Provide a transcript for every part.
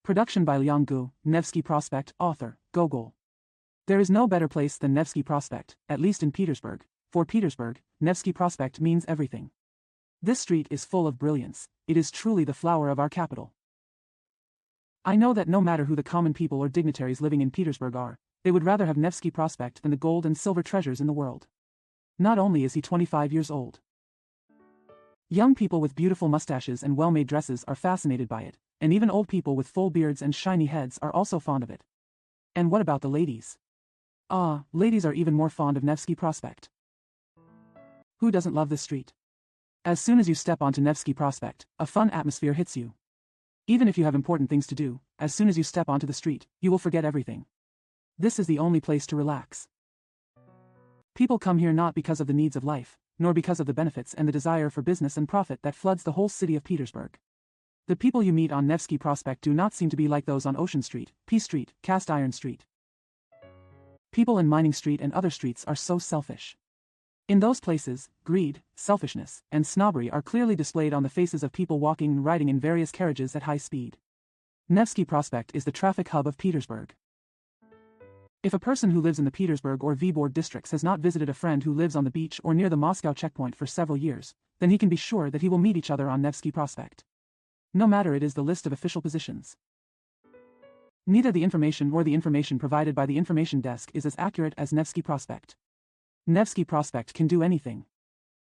Production by Bilingual, Nevsky Prospekt, author, Gogol. There is no better place than Nevsky Prospekt, at least in Petersburg. For Petersburg, Nevsky Prospekt means everything. This street is full of brilliance. It is truly the flower of our capital. I know that no matter who the common people or dignitaries living in Petersburg are, they would rather have Nevsky Prospekt than the gold and silver treasures in the world. Not only is he 25 years old. Young people with beautiful mustaches and well-made dresses are fascinated by it, and even old people with full beards and shiny heads are also fond of it. And what about the ladies? Ah, ladies are even more fond of Nevsky Prospekt. Who doesn't love this street? As soon as you step onto Nevsky Prospekt, a fun atmosphere hits you. Even if you have important things to do, as soon as you step onto the street, you will forget everything. This is the only place to relax. People come here not because of the needs of life, nor because of the benefits and the desire for business and profit that floods the whole city of Petersburg. The people you meet on Nevsky Prospekt do not seem to be like those on Ocean Street, P Street, Cast Iron Street. People in Mining Street and other streets are so selfish. In those places, greed, selfishness, and snobbery are clearly displayed on the faces of people walking and riding in various carriages at high speed. Nevsky Prospekt is the traffic hub of Petersburg. If a person who lives in the Petersburg or Vyborg districts has not visited a friend who lives on the beach or near the Moscow checkpoint for several years, then he can be sure that he will meet each other on Nevsky Prospekt. No matter it is the list of official positions. Neither the information nor the information provided by the information desk is as accurate as Nevsky Prospekt. Nevsky Prospekt can do anything.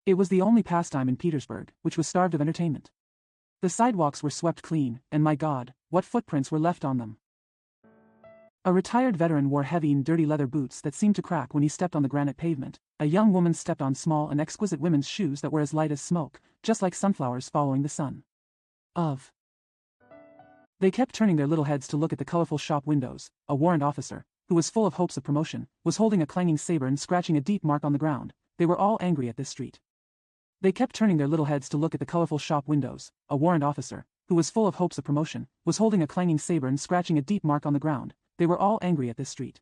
It was the only pastime in Petersburg, which was starved of entertainment. The sidewalks were swept clean, and my God, what footprints were left on them. A retired veteran wore heavy and dirty leather boots that seemed to crack when he stepped on the granite pavement. A young woman stepped on small and exquisite women's shoes that were as light as smoke, just like sunflowers following the sun. They kept turning their little heads to look at the colorful shop windows. A warrant officer, who was full of hopes of promotion, was holding a clanging saber and scratching a deep mark on the ground. They were all angry at this street. They kept turning their little heads to look at the colorful shop windows. A warrant officer, who was full of hopes of promotion, was holding a clanging saber and scratching a deep mark on the ground. They were all angry at this street.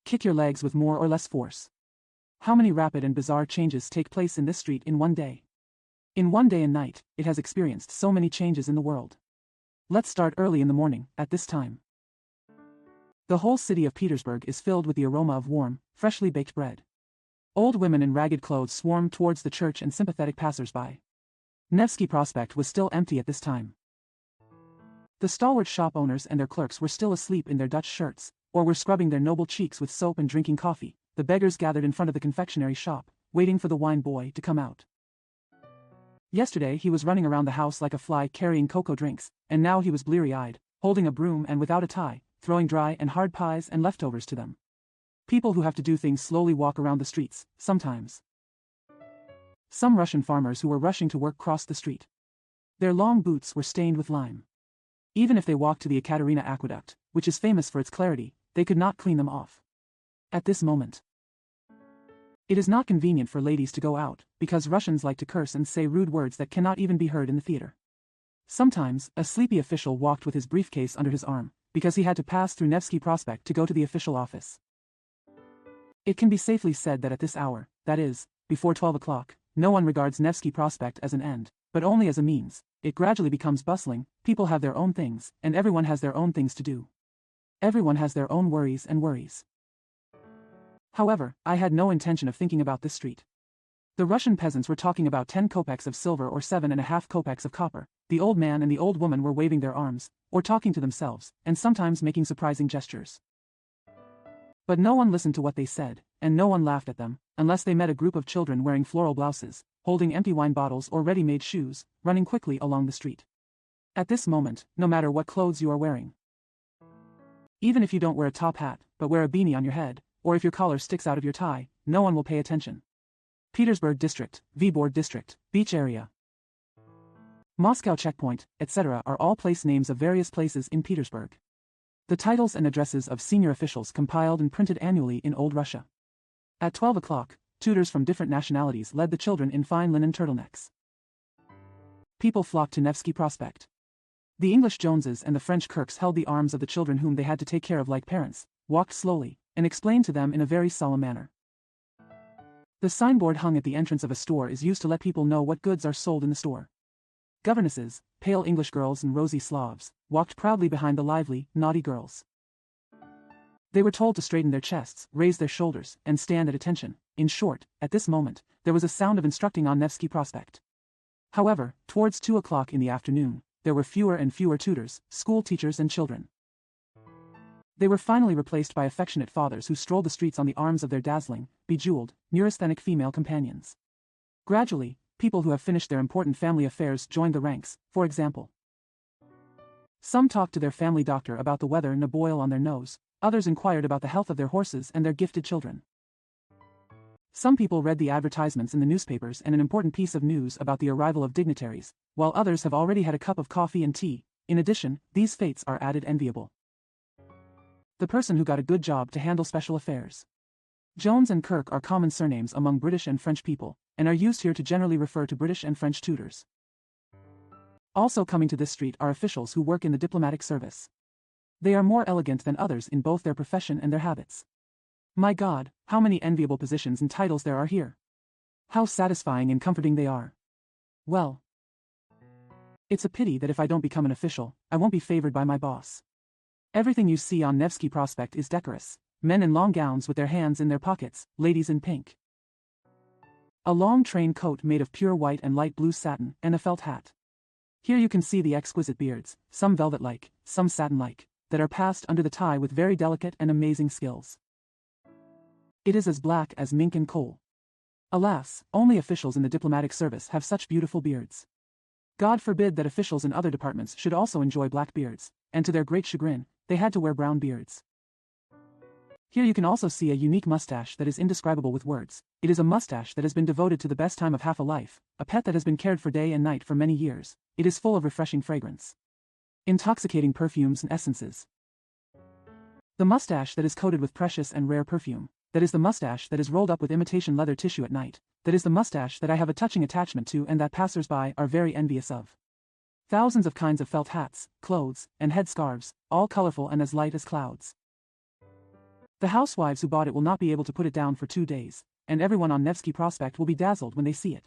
Kick your legs with more or less force. How many rapid and bizarre changes take place in this street in one day? In one day and night, it has experienced so many changes in the world. Let's start early in the morning, at this time. The whole city of Petersburg is filled with the aroma of warm, freshly baked bread. Old women in ragged clothes swarmed towards the church and sympathetic passers-by. Nevsky Prospekt was still empty at this time. The stalwart shop owners and their clerks were still asleep in their Dutch shirts, or were scrubbing their noble cheeks with soap and drinking coffee. The beggars gathered in front of the confectionery shop, waiting for the wine boy to come out. Yesterday he was running around the house like a fly carrying cocoa drinks, and now he was bleary-eyed, holding a broom and without a tie, throwing dry and hard pies and leftovers to them. People who have to do things slowly walk around the streets, sometimes. Some Russian farmers who were rushing to work crossed the street. Their long boots were stained with lime. Even if they walked to the Ekaterina aqueduct, which is famous for its clarity, they could not clean them off. At this moment, it is not convenient for ladies to go out, because Russians like to curse and say rude words that cannot even be heard in the theater. Sometimes, a sleepy official walked with his briefcase under his arm, because he had to pass through Nevsky Prospekt to go to the official office. It can be safely said that at this hour, that is, before 12 o'clock, no one regards Nevsky Prospekt as an end, but only as a means. It gradually becomes bustling, people have their own things, and everyone has their own things to do. Everyone has their own worries and worries. However, I had no intention of thinking about this street. The Russian peasants were talking about 10 kopecks of silver or 7.5 kopecks of copper. The old man and the old woman were waving their arms, or talking to themselves, and sometimes making surprising gestures. But no one listened to what they said, and no one laughed at them, unless they met a group of children wearing floral blouses, holding empty wine bottles or ready-made shoes, running quickly along the street. At this moment, no matter what clothes you are wearing, even if you don't wear a top hat, but wear a beanie on your head, or if your collar sticks out of your tie, no one will pay attention. Petersburg District, Vyborg District, Beach Area, Moscow Checkpoint, etc. are all place names of various places in Petersburg. The titles and addresses of senior officials compiled and printed annually in Old Russia. At 12 o'clock, tutors from different nationalities led the children in fine linen turtlenecks. People flocked to Nevsky Prospekt. The English Joneses and the French Kirks held the arms of the children whom they had to take care of like parents, walked slowly, and explained to them in a very solemn manner. The signboard hung at the entrance of a store is used to let people know what goods are sold in the store. Governesses, pale English girls and rosy Slavs, walked proudly behind the lively, naughty girls. They were told to straighten their chests, raise their shoulders, and stand at attention. In short, at this moment, there was a sound of instructing on Nevsky Prospekt. However, towards 2 o'clock in the afternoon, there were fewer and fewer tutors, school teachers and children. They were finally replaced by affectionate fathers who strolled the streets on the arms of their dazzling, bejeweled, neurasthenic female companions. Gradually, people who have finished their important family affairs joined the ranks, for example. Some talked to their family doctor about the weather and a boil on their nose, others inquired about the health of their horses and their gifted children. Some people read the advertisements in the newspapers and an important piece of news about the arrival of dignitaries, while others have already had a cup of coffee and tea. In addition, these fates are added enviable. The person who got a good job to handle special affairs. Jones and Kirk are common surnames among British and French people, and are used here to generally refer to British and French tutors. Also coming to this street are officials who work in the diplomatic service. They are more elegant than others in both their profession and their habits. My God, how many enviable positions and titles there are here. How satisfying and comforting they are. Well, it's a pity that if I don't become an official, I won't be favored by my boss. Everything you see on Nevsky Prospekt is decorous. Men in long gowns with their hands in their pockets, ladies in pink. A long train coat made of pure white and light blue satin, and a felt hat. Here you can see the exquisite beards, some velvet-like, some satin-like, that are passed under the tie with very delicate and amazing skills. It is as black as mink and coal. Alas, only officials in the diplomatic service have such beautiful beards. God forbid that officials in other departments should also enjoy black beards, and to their great chagrin, they had to wear brown beards. Here you can also see a unique mustache that is indescribable with words. It is a mustache that has been devoted to the best time of half a life, a pet that has been cared for day and night for many years. It is full of refreshing fragrance, intoxicating perfumes and essences. The mustache that is coated with precious and rare perfume, that is the mustache that is rolled up with imitation leather tissue at night, that is the mustache that I have a touching attachment to and that passers-by are very envious of. Thousands of kinds of felt hats, clothes, and headscarves, all colorful and as light as clouds. The housewives who bought it will not be able to put it down for 2 days, and everyone on Nevsky Prospekt will be dazzled when they see it.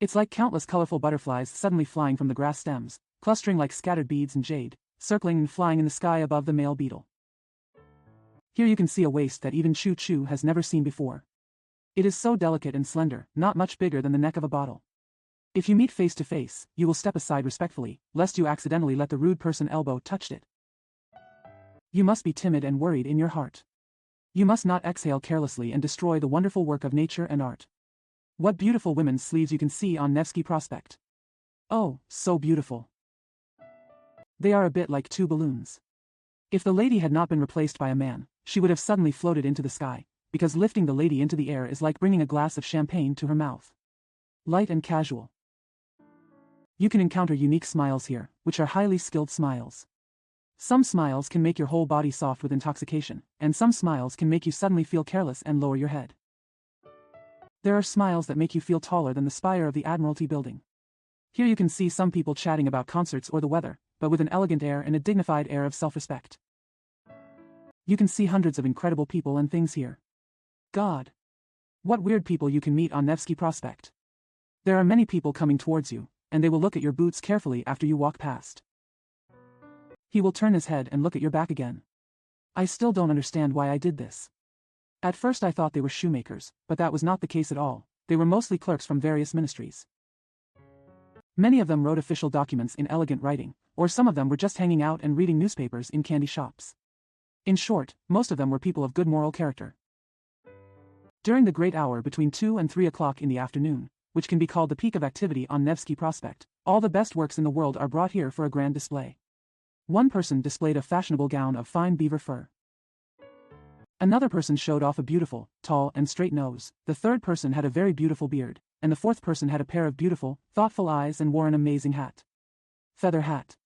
It's like countless colorful butterflies suddenly flying from the grass stems, clustering like scattered beads in jade, circling and flying in the sky above the male beetle. Here you can see a waist that even Choo Choo has never seen before. It is so delicate and slender, not much bigger than the neck of a bottle. If you meet face to face, you will step aside respectfully, lest you accidentally let the rude person elbow touch it. You must be timid and worried in your heart. You must not exhale carelessly and destroy the wonderful work of nature and art. What beautiful women's sleeves you can see on Nevsky Prospekt. Oh, so beautiful. They are a bit like 2 balloons. If the lady had not been replaced by a man, she would have suddenly floated into the sky, because lifting the lady into the air is like bringing a glass of champagne to her mouth. Light and casual. You can encounter unique smiles here, which are highly skilled smiles. Some smiles can make your whole body soft with intoxication, and some smiles can make you suddenly feel careless and lower your head. There are smiles that make you feel taller than the spire of the Admiralty building. Here you can see some people chatting about concerts or the weather, but with an elegant air and a dignified air of self-respect. You can see hundreds of incredible people and things here. God! What weird people you can meet on Nevsky Prospekt. There are many people coming towards you, and they will look at your boots carefully after you walk past. He will turn his head and look at your back again. I still don't understand why I did this. At first I thought they were shoemakers, but that was not the case at all. They were mostly clerks from various ministries. Many of them wrote official documents in elegant writing, or some of them were just hanging out and reading newspapers in candy shops. In short, most of them were people of good moral character. During the great hour between 2 and 3 o'clock in the afternoon, which can be called the peak of activity on Nevsky Prospekt, all the best works in the world are brought here for a grand display. One person displayed a fashionable gown of fine beaver fur. Another person showed off a beautiful, tall and straight nose, the third person had a very beautiful beard, and the fourth person had a pair of beautiful, thoughtful eyes and wore an amazing hat. Feather hat.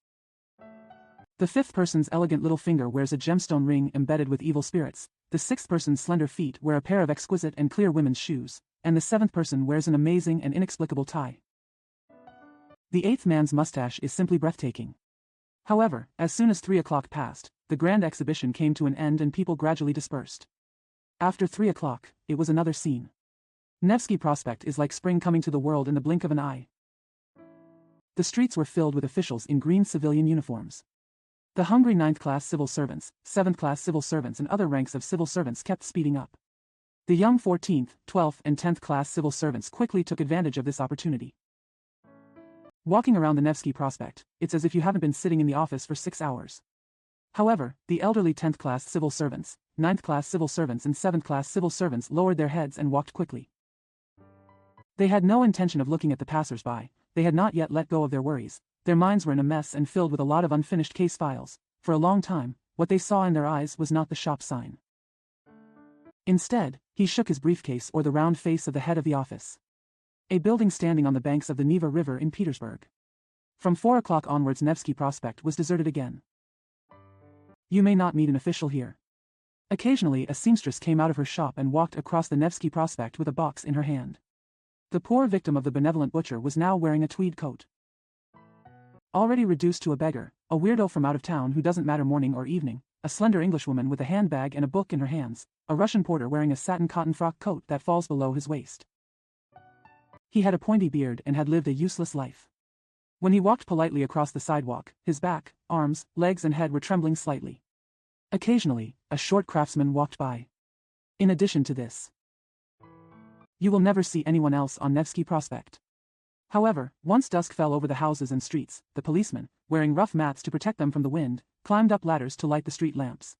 The fifth person's elegant little finger wears a gemstone ring embedded with evil spirits, the sixth person's slender feet wear a pair of exquisite and clear women's shoes, and the seventh person wears an amazing and inexplicable tie. The eighth man's mustache is simply breathtaking. However, as soon as 3 o'clock passed, the grand exhibition came to an end and people gradually dispersed. After 3 o'clock, it was another scene. Nevsky Prospekt is like spring coming to the world in the blink of an eye. The streets were filled with officials in green civilian uniforms. The hungry 9th-class civil servants, 7th-class civil servants and other ranks of civil servants kept speeding up. The young 14th, 12th and 10th-class civil servants quickly took advantage of this opportunity. Walking around the Nevsky Prospekt, it's as if you haven't been sitting in the office for 6 hours. However, the elderly 10th-class civil servants, 9th-class civil servants and 7th-class civil servants lowered their heads and walked quickly. They had no intention of looking at the passers-by, they had not yet let go of their worries, their minds were in a mess and filled with a lot of unfinished case files. For a long time, what they saw in their eyes was not the shop sign. Instead, he shook his briefcase or the round face of the head of the office. A building standing on the banks of the Neva River in Petersburg. From 4 o'clock onwards Nevsky Prospekt was deserted again. You may not meet an official here. Occasionally a seamstress came out of her shop and walked across the Nevsky Prospekt with a box in her hand. The poor victim of the benevolent butcher was now wearing a tweed coat. Already reduced to a beggar, a weirdo from out of town who doesn't matter morning or evening, a slender Englishwoman with a handbag and a book in her hands, a Russian porter wearing a satin cotton frock coat that falls below his waist. He had a pointy beard and had lived a useless life. When he walked politely across the sidewalk, his back, arms, legs and head were trembling slightly. Occasionally, a short craftsman walked by. In addition to this, you will never see anyone else on Nevsky Prospekt. However, once dusk fell over the houses and streets, the policemen, wearing rough mats to protect them from the wind, climbed up ladders to light the street lamps.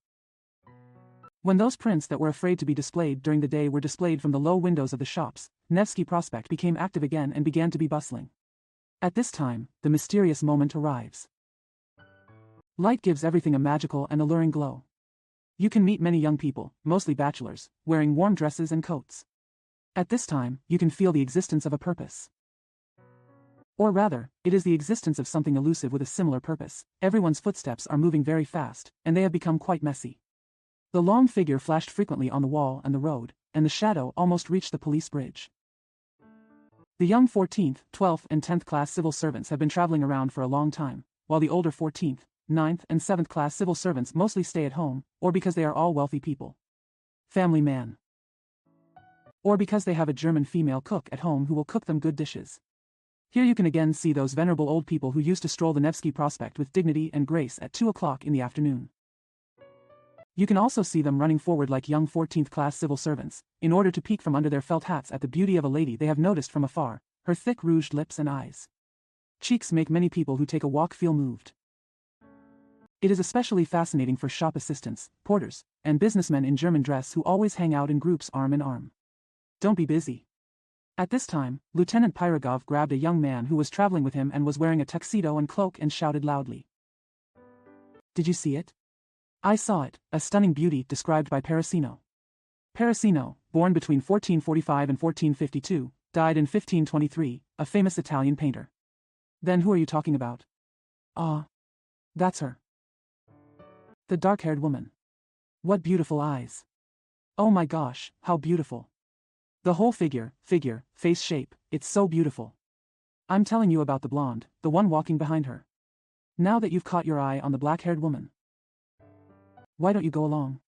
When those prints that were afraid to be displayed during the day were displayed from the low windows of the shops, Nevsky Prospekt became active again and began to be bustling. At this time, the mysterious moment arrives. Light gives everything a magical and alluring glow. You can meet many young people, mostly bachelors, wearing warm dresses and coats. At this time, you can feel the existence of a purpose. Or rather, it is the existence of something elusive with a similar purpose. Everyone's footsteps are moving very fast, and they have become quite messy. The long figure flashed frequently on the wall and the road, and the shadow almost reached the police bridge. The young 14th, 12th and 10th class civil servants have been traveling around for a long time, while the older 14th, 9th and 7th class civil servants mostly stay at home, or because they are all wealthy people. Family man. Or because they have a German female cook at home who will cook them good dishes. Here you can again see those venerable old people who used to stroll the Nevsky Prospekt with dignity and grace at 2 o'clock in the afternoon. You can also see them running forward like young 14th class civil servants, in order to peek from under their felt hats at the beauty of a lady they have noticed from afar, her thick rouged lips and eyes. Cheeks make many people who take a walk feel moved. It is especially fascinating for shop assistants, porters, and businessmen in German dress who always hang out in groups arm in arm. Don't be busy. At this time, Lieutenant Pirogov grabbed a young man who was traveling with him and was wearing a tuxedo and cloak and shouted loudly. Did you see it? I saw it, a stunning beauty described by Parasino. Parasino, born between 1445 and 1452, died in 1523, a famous Italian painter. Then who are you talking about? Ah, that's her. The dark-haired woman. What beautiful eyes. Oh my gosh, how beautiful. The whole figure, face shape, it's so beautiful. I'm telling you about the blonde, the one walking behind her. Now that you've caught your eye on the black-haired woman. Why don't you go along?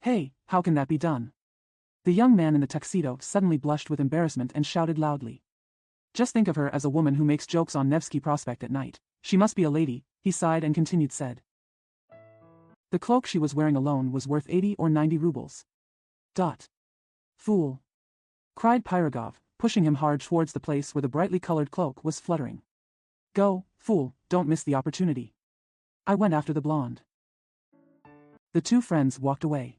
Hey, how can that be done? The young man in the tuxedo suddenly blushed with embarrassment and shouted loudly. Just think of her as a woman who makes jokes on Nevsky Prospekt at night. She must be a lady, he sighed and continued said. The cloak she was wearing alone was worth 80 or 90 rubles. Fool! Cried Pirogov, pushing him hard towards the place where the brightly colored cloak was fluttering. Go, fool, don't miss the opportunity. I went after the blonde. The two friends walked away.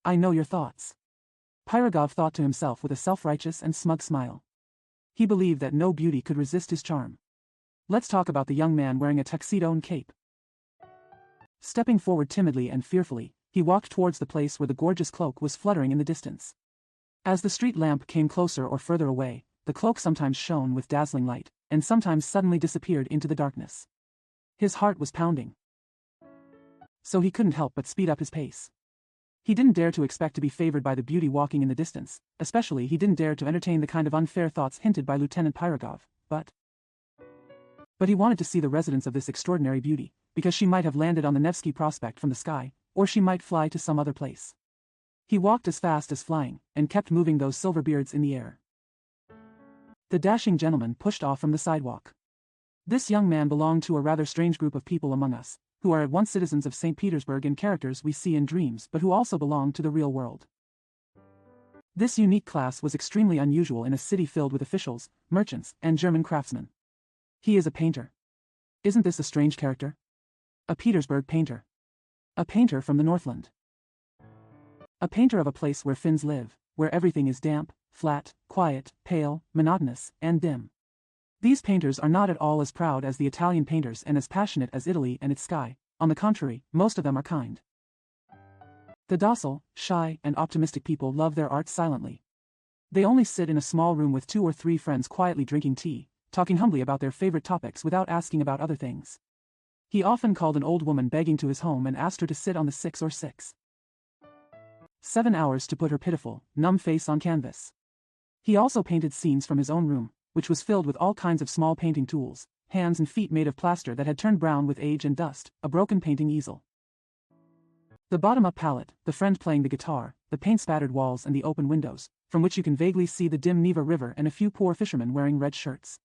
I know your thoughts. Pirogov thought to himself with a self-righteous and smug smile. He believed that no beauty could resist his charm. Let's talk about the young man wearing a tuxedo and cape. Stepping forward timidly and fearfully, he walked towards the place where the gorgeous cloak was fluttering in the distance. As the street lamp came closer or further away, the cloak sometimes shone with dazzling light, and sometimes suddenly disappeared into the darkness. His heart was pounding. So he couldn't help but speed up his pace. He didn't dare to expect to be favored by the beauty walking in the distance, especially he didn't dare to entertain the kind of unfair thoughts hinted by Lieutenant Pirogov, but he wanted to see the residence of this extraordinary beauty, because she might have landed on the Nevsky Prospekt from the sky, or she might fly to some other place. He walked as fast as flying, and kept moving those silver beards in the air. The dashing gentleman pushed off from the sidewalk. This young man belonged to a rather strange group of people among us. who are at once citizens of St. Petersburg and characters we see in dreams but who also belong to the real world. This unique class was extremely unusual in a city filled with officials, merchants, and German craftsmen. He is a painter. Isn't this a strange character? A Petersburg painter. A painter from the Northland. A painter of a place where Finns live, where everything is damp, flat, quiet, pale, monotonous, and dim. These painters are not at all as proud as the Italian painters and as passionate as Italy and its sky. On the contrary, most of them are kind. The docile, shy, and optimistic people love their art silently. They only sit in a small room with 2 or 3 friends quietly drinking tea, talking humbly about their favorite topics without asking about other things. He often called an old woman begging to his home and asked her to sit on the 6 or 7 hours to put her pitiful, numb face on canvas. He also painted scenes from his own room, which was filled with all kinds of small painting tools, hands and feet made of plaster that had turned brown with age and dust, a broken painting easel. The bottom-up palette, the friend playing the guitar, the paint-spattered walls and the open windows, from which you can vaguely see the dim Neva River and a few poor fishermen wearing red shirts.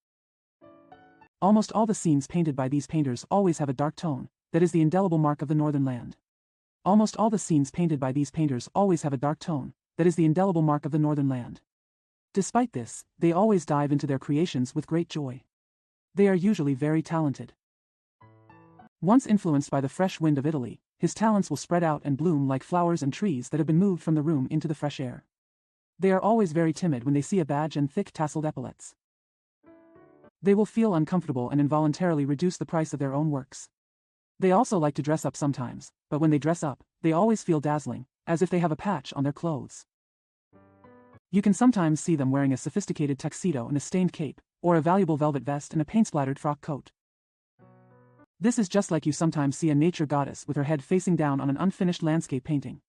Almost all the scenes painted by these painters always have a dark tone, that is the indelible mark of the northern land. Almost all the scenes painted by these painters always have a dark tone, that is the indelible mark of the northern land. Despite this, they always dive into their creations with great joy. They are usually very talented. Once influenced by the fresh wind of Italy, his talents will spread out and bloom like flowers and trees that have been moved from the room into the fresh air. They are always very timid when they see a badge and thick tasseled epaulets. They will feel uncomfortable and involuntarily reduce the price of their own works. They also like to dress up sometimes, but when they dress up, they always feel dazzling, as if they have a patch on their clothes. You can sometimes see them wearing a sophisticated tuxedo and a stained cape, or a valuable velvet vest and a paint-splattered frock coat. This is just like you sometimes see a nature goddess with her head facing down on an unfinished landscape painting.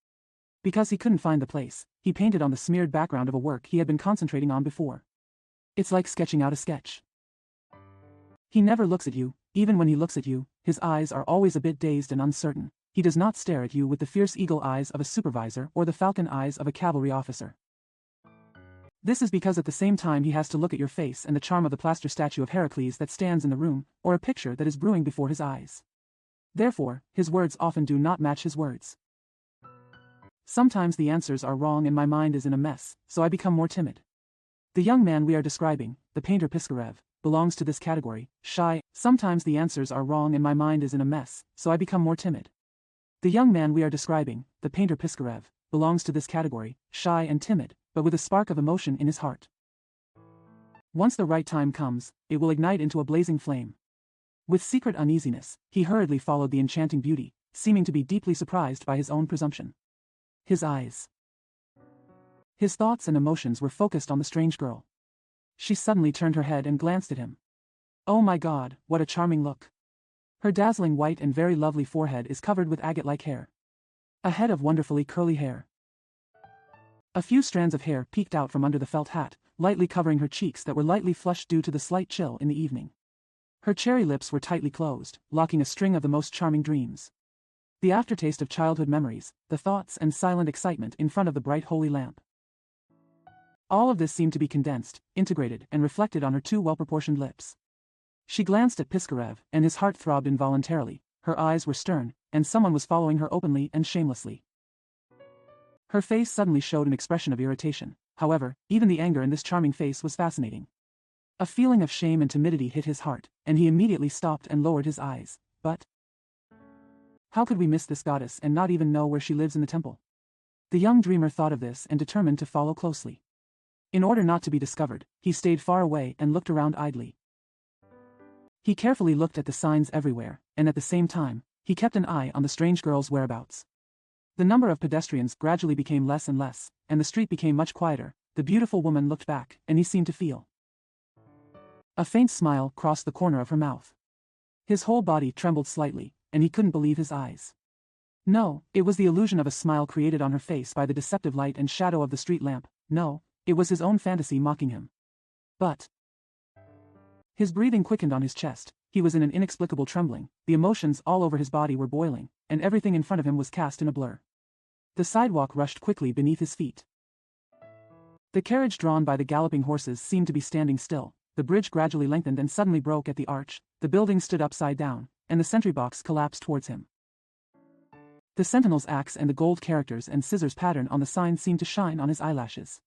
Because he couldn't find the place, he painted on the smeared background of a work he had been concentrating on before. It's like sketching out a sketch. He never looks at you. Even when he looks at you, his eyes are always a bit dazed and uncertain. He does not stare at you with the fierce eagle eyes of a supervisor or the falcon eyes of a cavalry officer. This is because at the same time he has to look at your face and the charm of the plaster statue of Heracles that stands in the room, or a picture that is brewing before his eyes. Therefore, his words often do not match his words. Sometimes the answers are wrong and my mind is in a mess, so I become more timid. The young man we are describing, the painter Piskarev, belongs to this category, shy. Sometimes the answers are wrong and my mind is in a mess, so I become more timid. The young man we are describing, the painter Piskarev, belongs to this category, shy and timid, but with a spark of emotion in his heart. Once the right time comes, it will ignite into a blazing flame. With secret uneasiness, he hurriedly followed the enchanting beauty, seeming to be deeply surprised by his own presumption. His eyes. His thoughts and emotions were focused on the strange girl. She suddenly turned her head and glanced at him. Oh my God, what a charming look. Her dazzling white and very lovely forehead is covered with agate-like hair. A head of wonderfully curly hair. A few strands of hair peeked out from under the felt hat, lightly covering her cheeks that were lightly flushed due to the slight chill in the evening. Her cherry lips were tightly closed, locking a string of the most charming dreams. The aftertaste of childhood memories, the thoughts and silent excitement in front of the bright holy lamp. All of this seemed to be condensed, integrated, and reflected on her 2 well-proportioned lips. She glanced at Piskarev, and his heart throbbed involuntarily. Her eyes were stern, and someone was following her openly and shamelessly. Her face suddenly showed an expression of irritation. However, even the anger in this charming face was fascinating. A feeling of shame and timidity hit his heart, and he immediately stopped and lowered his eyes. But how could we miss this goddess and not even know where she lives in the temple? The young dreamer thought of this and determined to follow closely. In order not to be discovered, he stayed far away and looked around idly. He carefully looked at the signs everywhere, and at the same time, he kept an eye on the strange girl's whereabouts. The number of pedestrians gradually became less and less, and the street became much quieter. The beautiful woman looked back, and he seemed to feel. A faint smile crossed the corner of her mouth. His whole body trembled slightly, and he couldn't believe his eyes. No, it was the illusion of a smile created on her face by the deceptive light and shadow of the street lamp. No, it was his own fantasy mocking him. But his breathing quickened on his chest. He was in an inexplicable trembling. The emotions all over his body were boiling, and everything in front of him was cast in a blur. The sidewalk rushed quickly beneath his feet. The carriage drawn by the galloping horses seemed to be standing still. The bridge gradually lengthened and suddenly broke at the arch. The building stood upside down, and the sentry box collapsed towards him. The sentinel's axe and the gold characters and scissors pattern on the sign seemed to shine on his eyelashes.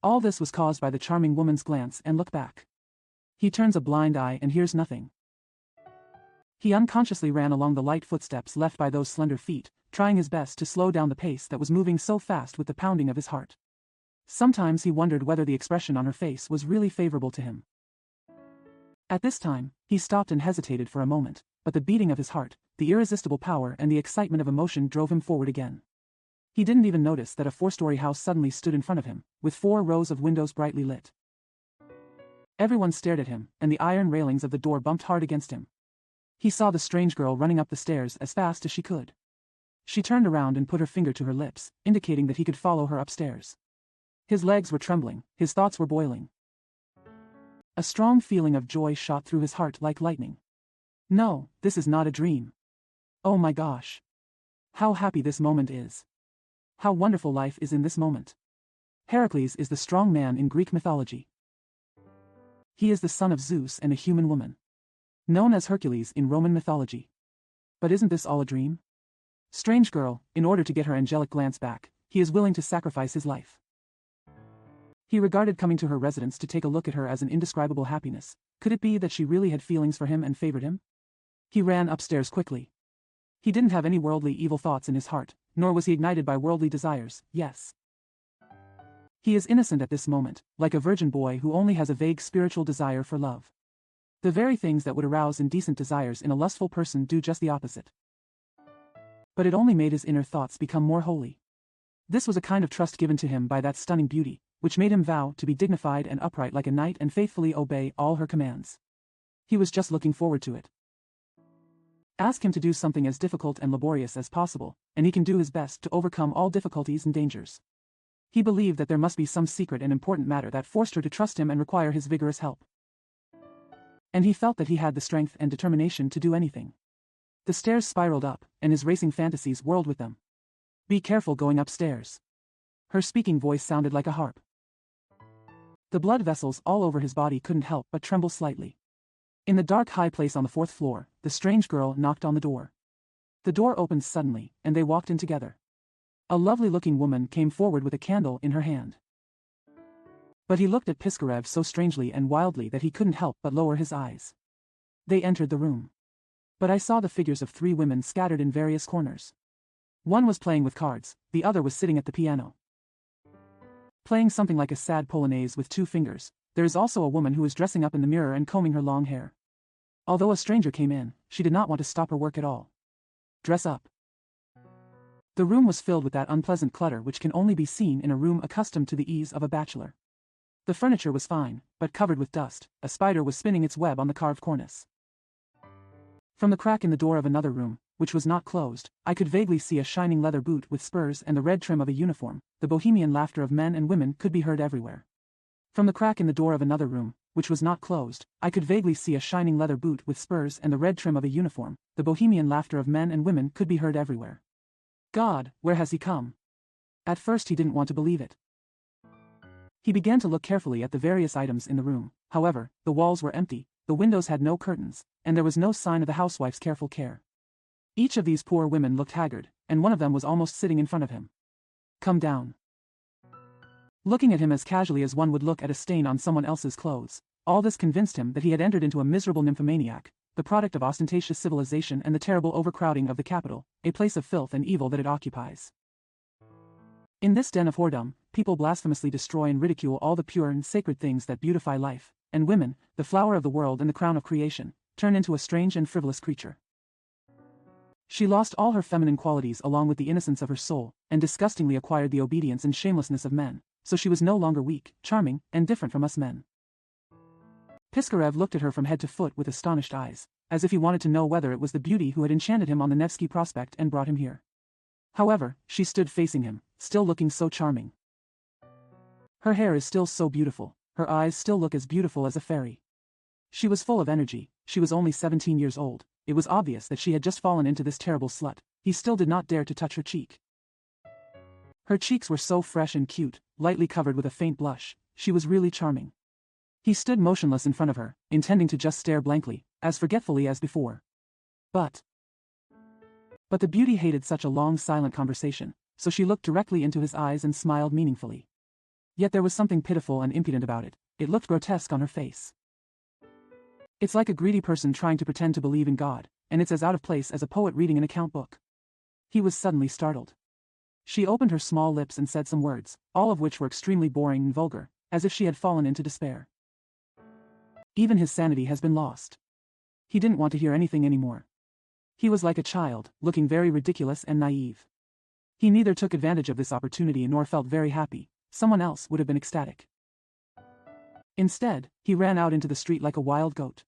All this was caused by the charming woman's glance and look back. He turns a blind eye and hears nothing. He unconsciously ran along the light footsteps left by those slender feet, trying his best to slow down the pace that was moving so fast with the pounding of his heart. Sometimes he wondered whether the expression on her face was really favorable to him. At this time, he stopped and hesitated for a moment, but the beating of his heart, the irresistible power and the excitement of emotion drove him forward again. He didn't even notice that a 4-story house suddenly stood in front of him, with 4 rows of windows brightly lit. Everyone stared at him, and the iron railings of the door bumped hard against him. He saw the strange girl running up the stairs as fast as she could. She turned around and put her finger to her lips, indicating that he could follow her upstairs. His legs were trembling, his thoughts were boiling. A strong feeling of joy shot through his heart like lightning. No, this is not a dream. Oh my gosh. How happy this moment is. How wonderful life is in this moment. Heracles is the strong man in Greek mythology. He is the son of Zeus and a human woman, known as Hercules in Roman mythology. But isn't this all a dream? Strange girl, in order to get her angelic glance back, he is willing to sacrifice his life. He regarded coming to her residence to take a look at her as an indescribable happiness. Could it be that she really had feelings for him and favored him? He ran upstairs quickly. He didn't have any worldly evil thoughts in his heart, nor was he ignited by worldly desires, yes. He is innocent at this moment, like a virgin boy who only has a vague spiritual desire for love. The very things that would arouse indecent desires in a lustful person do just the opposite. But it only made his inner thoughts become more holy. This was a kind of trust given to him by that stunning beauty, which made him vow to be dignified and upright like a knight and faithfully obey all her commands. He was just looking forward to it. Ask him to do something as difficult and laborious as possible, and he can do his best to overcome all difficulties and dangers. He believed that there must be some secret and important matter that forced her to trust him and require his vigorous help. And he felt that he had the strength and determination to do anything. The stairs spiraled up, and his racing fantasies whirled with them. Be careful going upstairs. Her speaking voice sounded like a harp. The blood vessels all over his body couldn't help but tremble slightly. In the dark high place on the 4th floor, the strange girl knocked on the door. The door opened suddenly, and they walked in together. A lovely-looking woman came forward with a candle in her hand. But he looked at Piskarev so strangely and wildly that he couldn't help but lower his eyes. They entered the room. But I saw the figures of 3 women scattered in various corners. One was playing with cards, the other was sitting at the piano, playing something like a sad polonaise with 2 fingers. There is also a woman who is dressing up in the mirror and combing her long hair. Although a stranger came in, she did not want to stop her work at all. Dress up. The room was filled with that unpleasant clutter which can only be seen in a room accustomed to the ease of a bachelor. The furniture was fine, but covered with dust. A spider was spinning its web on the carved cornice. From the crack in the door of another room, which was not closed, I could vaguely see a shining leather boot with spurs and the red trim of a uniform. The bohemian laughter of men and women could be heard everywhere. From the crack in the door of another room, which was not closed, I could vaguely see a shining leather boot with spurs and the red trim of a uniform. The bohemian laughter of men and women could be heard everywhere. God, where has he come? At first he didn't want to believe it. He began to look carefully at the various items in the room. However, the walls were empty, the windows had no curtains, and there was no sign of the housewife's careful care. Each of these poor women looked haggard, and one of them was almost sitting in front of him. Come down. Looking at him as casually as one would look at a stain on someone else's clothes, all this convinced him that he had entered into a miserable nymphomaniac, the product of ostentatious civilization and the terrible overcrowding of the capital, a place of filth and evil that it occupies. In this den of whoredom, people blasphemously destroy and ridicule all the pure and sacred things that beautify life, and women, the flower of the world and the crown of creation, turn into a strange and frivolous creature. She lost all her feminine qualities along with the innocence of her soul, and disgustingly acquired the obedience and shamelessness of men, so she was no longer weak, charming, and different from us men. Piskarev looked at her from head to foot with astonished eyes, as if he wanted to know whether it was the beauty who had enchanted him on the Nevsky Prospekt and brought him here. However, she stood facing him, still looking so charming. Her hair is still so beautiful, her eyes still look as beautiful as a fairy. She was full of energy, she was only 17 years old, it was obvious that she had just fallen into this terrible slut. He still did not dare to touch her cheek. Her cheeks were so fresh and cute, lightly covered with a faint blush, she was really charming. He stood motionless in front of her, intending to just stare blankly, as forgetfully as before. But the beauty hated such a long silent conversation, so she looked directly into his eyes and smiled meaningfully. Yet there was something pitiful and impudent about it. It looked grotesque on her face. It's like a greedy person trying to pretend to believe in God, and it's as out of place as a poet reading an account book. He was suddenly startled. She opened her small lips and said some words, all of which were extremely boring and vulgar, as if she had fallen into despair. Even his sanity has been lost. He didn't want to hear anything anymore. He was like a child, looking very ridiculous and naive. He neither took advantage of this opportunity nor felt very happy. Someone else would have been ecstatic. Instead, he ran out into the street like a wild goat.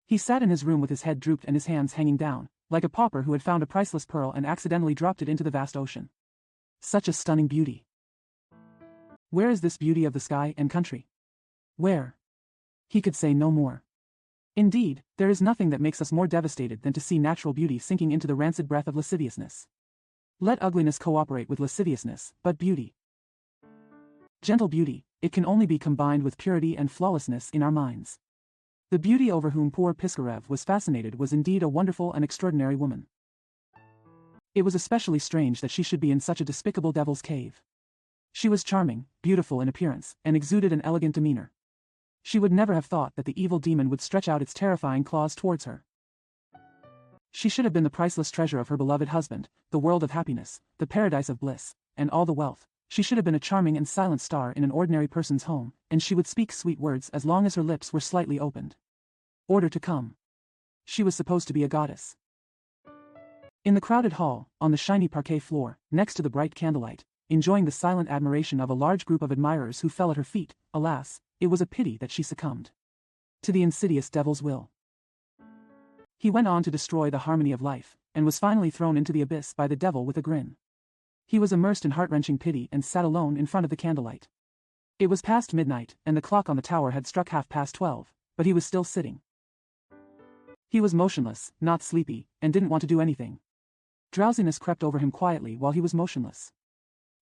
He sat in his room with his head drooped and his hands hanging down, like a pauper who had found a priceless pearl and accidentally dropped it into the vast ocean. Such a stunning beauty. Where is this beauty of the sky and country? Where? He could say no more. Indeed, there is nothing that makes us more devastated than to see natural beauty sinking into the rancid breath of lasciviousness. Let ugliness cooperate with lasciviousness, but beauty, gentle beauty, it can only be combined with purity and flawlessness in our minds. The beauty over whom poor Piskarev was fascinated was indeed a wonderful and extraordinary woman. It was especially strange that she should be in such a despicable devil's cave. She was charming, beautiful in appearance, and exuded an elegant demeanor. She would never have thought that the evil demon would stretch out its terrifying claws towards her. She should have been the priceless treasure of her beloved husband, the world of happiness, the paradise of bliss, and all the wealth. She should have been a charming and silent star in an ordinary person's home, and she would speak sweet words as long as her lips were slightly opened. Order to come. She was supposed to be a goddess. In the crowded hall, on the shiny parquet floor, next to the bright candlelight, enjoying the silent admiration of a large group of admirers who fell at her feet, alas, it was a pity that she succumbed to the insidious devil's will. He went on to destroy the harmony of life, and was finally thrown into the abyss by the devil with a grin. He was immersed in heart-wrenching pity and sat alone in front of the candlelight. It was past midnight, and the clock on the tower had struck 12:30, but he was still sitting. He was motionless, not sleepy, and didn't want to do anything. Drowsiness crept over him quietly while he was motionless.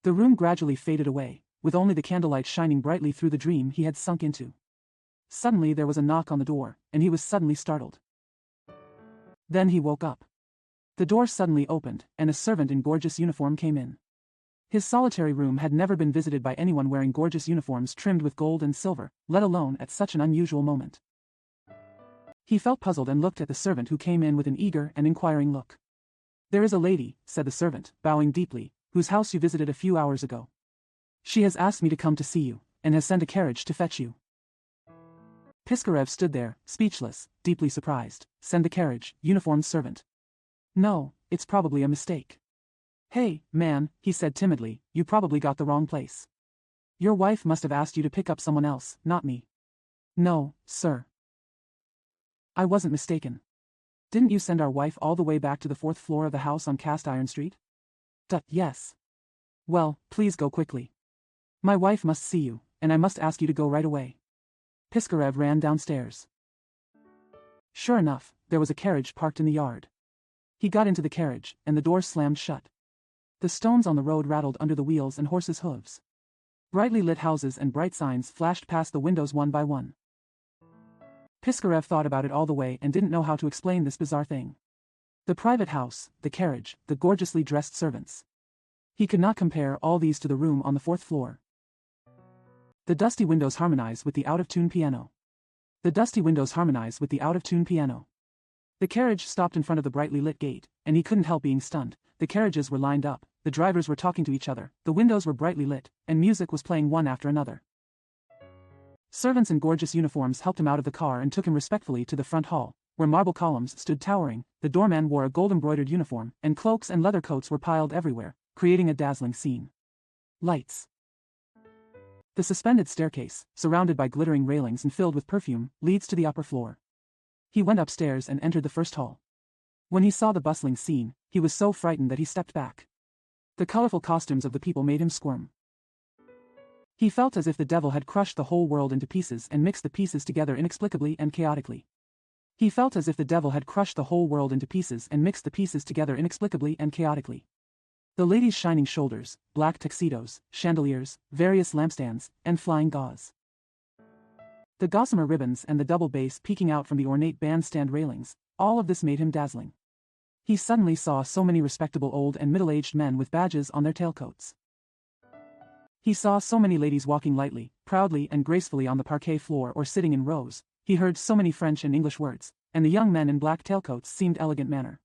The room gradually faded away, with only the candlelight shining brightly through the dream he had sunk into. Suddenly there was a knock on the door, and he was suddenly startled. Then he woke up. The door suddenly opened, and a servant in gorgeous uniform came in. His solitary room had never been visited by anyone wearing gorgeous uniforms trimmed with gold and silver, let alone at such an unusual moment. He felt puzzled and looked at the servant who came in with an eager and inquiring look. "There is a lady," said the servant, bowing deeply, "whose house you visited a few hours ago. She has asked me to come to see you, and has sent a carriage to fetch you." Piskarev stood there, speechless, deeply surprised. "Send the carriage, uniformed servant." "No, it's probably a mistake." "Hey, man," he said timidly, "you probably got the wrong place. Your wife must have asked you to pick up someone else, not me." "No, sir. I wasn't mistaken. Didn't you send our wife all the way back to the 4th floor of the house on Cast Iron Street?" Yes." "Well, please go quickly. My wife must see you, and I must ask you to go right away." Piskarev ran downstairs. Sure enough, there was a carriage parked in the yard. He got into the carriage, and the door slammed shut. The stones on the road rattled under the wheels and horses' hooves. Brightly lit houses and bright signs flashed past the windows one by one. Piskarev thought about it all the way and didn't know how to explain this bizarre thing. The private house, the carriage, the gorgeously dressed servants. He could not compare all these to the room on the 4th floor. The dusty windows harmonize with the out-of-tune piano. The dusty windows harmonize with the out-of-tune piano. The carriage stopped in front of the brightly lit gate, and he couldn't help being stunned. The carriages were lined up, the drivers were talking to each other, the windows were brightly lit, and music was playing one after another. Servants in gorgeous uniforms helped him out of the car and took him respectfully to the front hall, where marble columns stood towering. The doorman wore a gold-embroidered uniform, and cloaks and leather coats were piled everywhere, creating a dazzling scene. Lights. The suspended staircase, surrounded by glittering railings and filled with perfume, leads to the upper floor. He went upstairs and entered the first hall. When he saw the bustling scene, he was so frightened that he stepped back. The colorful costumes of the people made him squirm. He felt as if the devil had crushed the whole world into pieces and mixed the pieces together inexplicably and chaotically. He felt as if the devil had crushed the whole world into pieces and mixed the pieces together inexplicably and chaotically. The ladies' shining shoulders, black tuxedos, chandeliers, various lampstands, and flying gauze. The gossamer ribbons and the double bass peeking out from the ornate bandstand railings, all of this made him dazzling. He suddenly saw so many respectable old and middle-aged men with badges on their tailcoats. He saw so many ladies walking lightly, proudly and gracefully on the parquet floor or sitting in rows. He heard so many French and English words, and the young men in black tailcoats seemed elegant manner.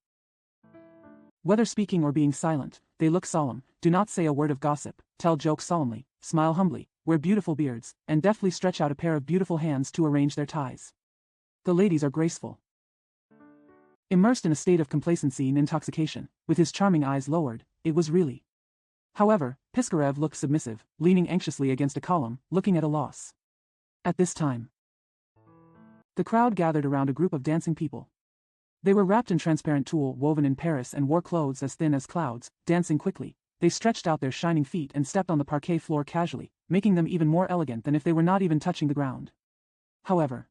Whether speaking or being silent, they look solemn, do not say a word of gossip, tell jokes solemnly, smile humbly, wear beautiful beards, and deftly stretch out a pair of beautiful hands to arrange their ties. The ladies are graceful. Immersed in a state of complacency and intoxication, with his charming eyes lowered, it was really. However, Piskarev looked submissive, leaning anxiously against a column, looking at a loss. At this time, the crowd gathered around a group of dancing people. They were wrapped in transparent tulle woven in Paris and wore clothes as thin as clouds, dancing quickly. They stretched out their shining feet and stepped on the parquet floor casually, making them even more elegant than if they were not even touching the ground. However,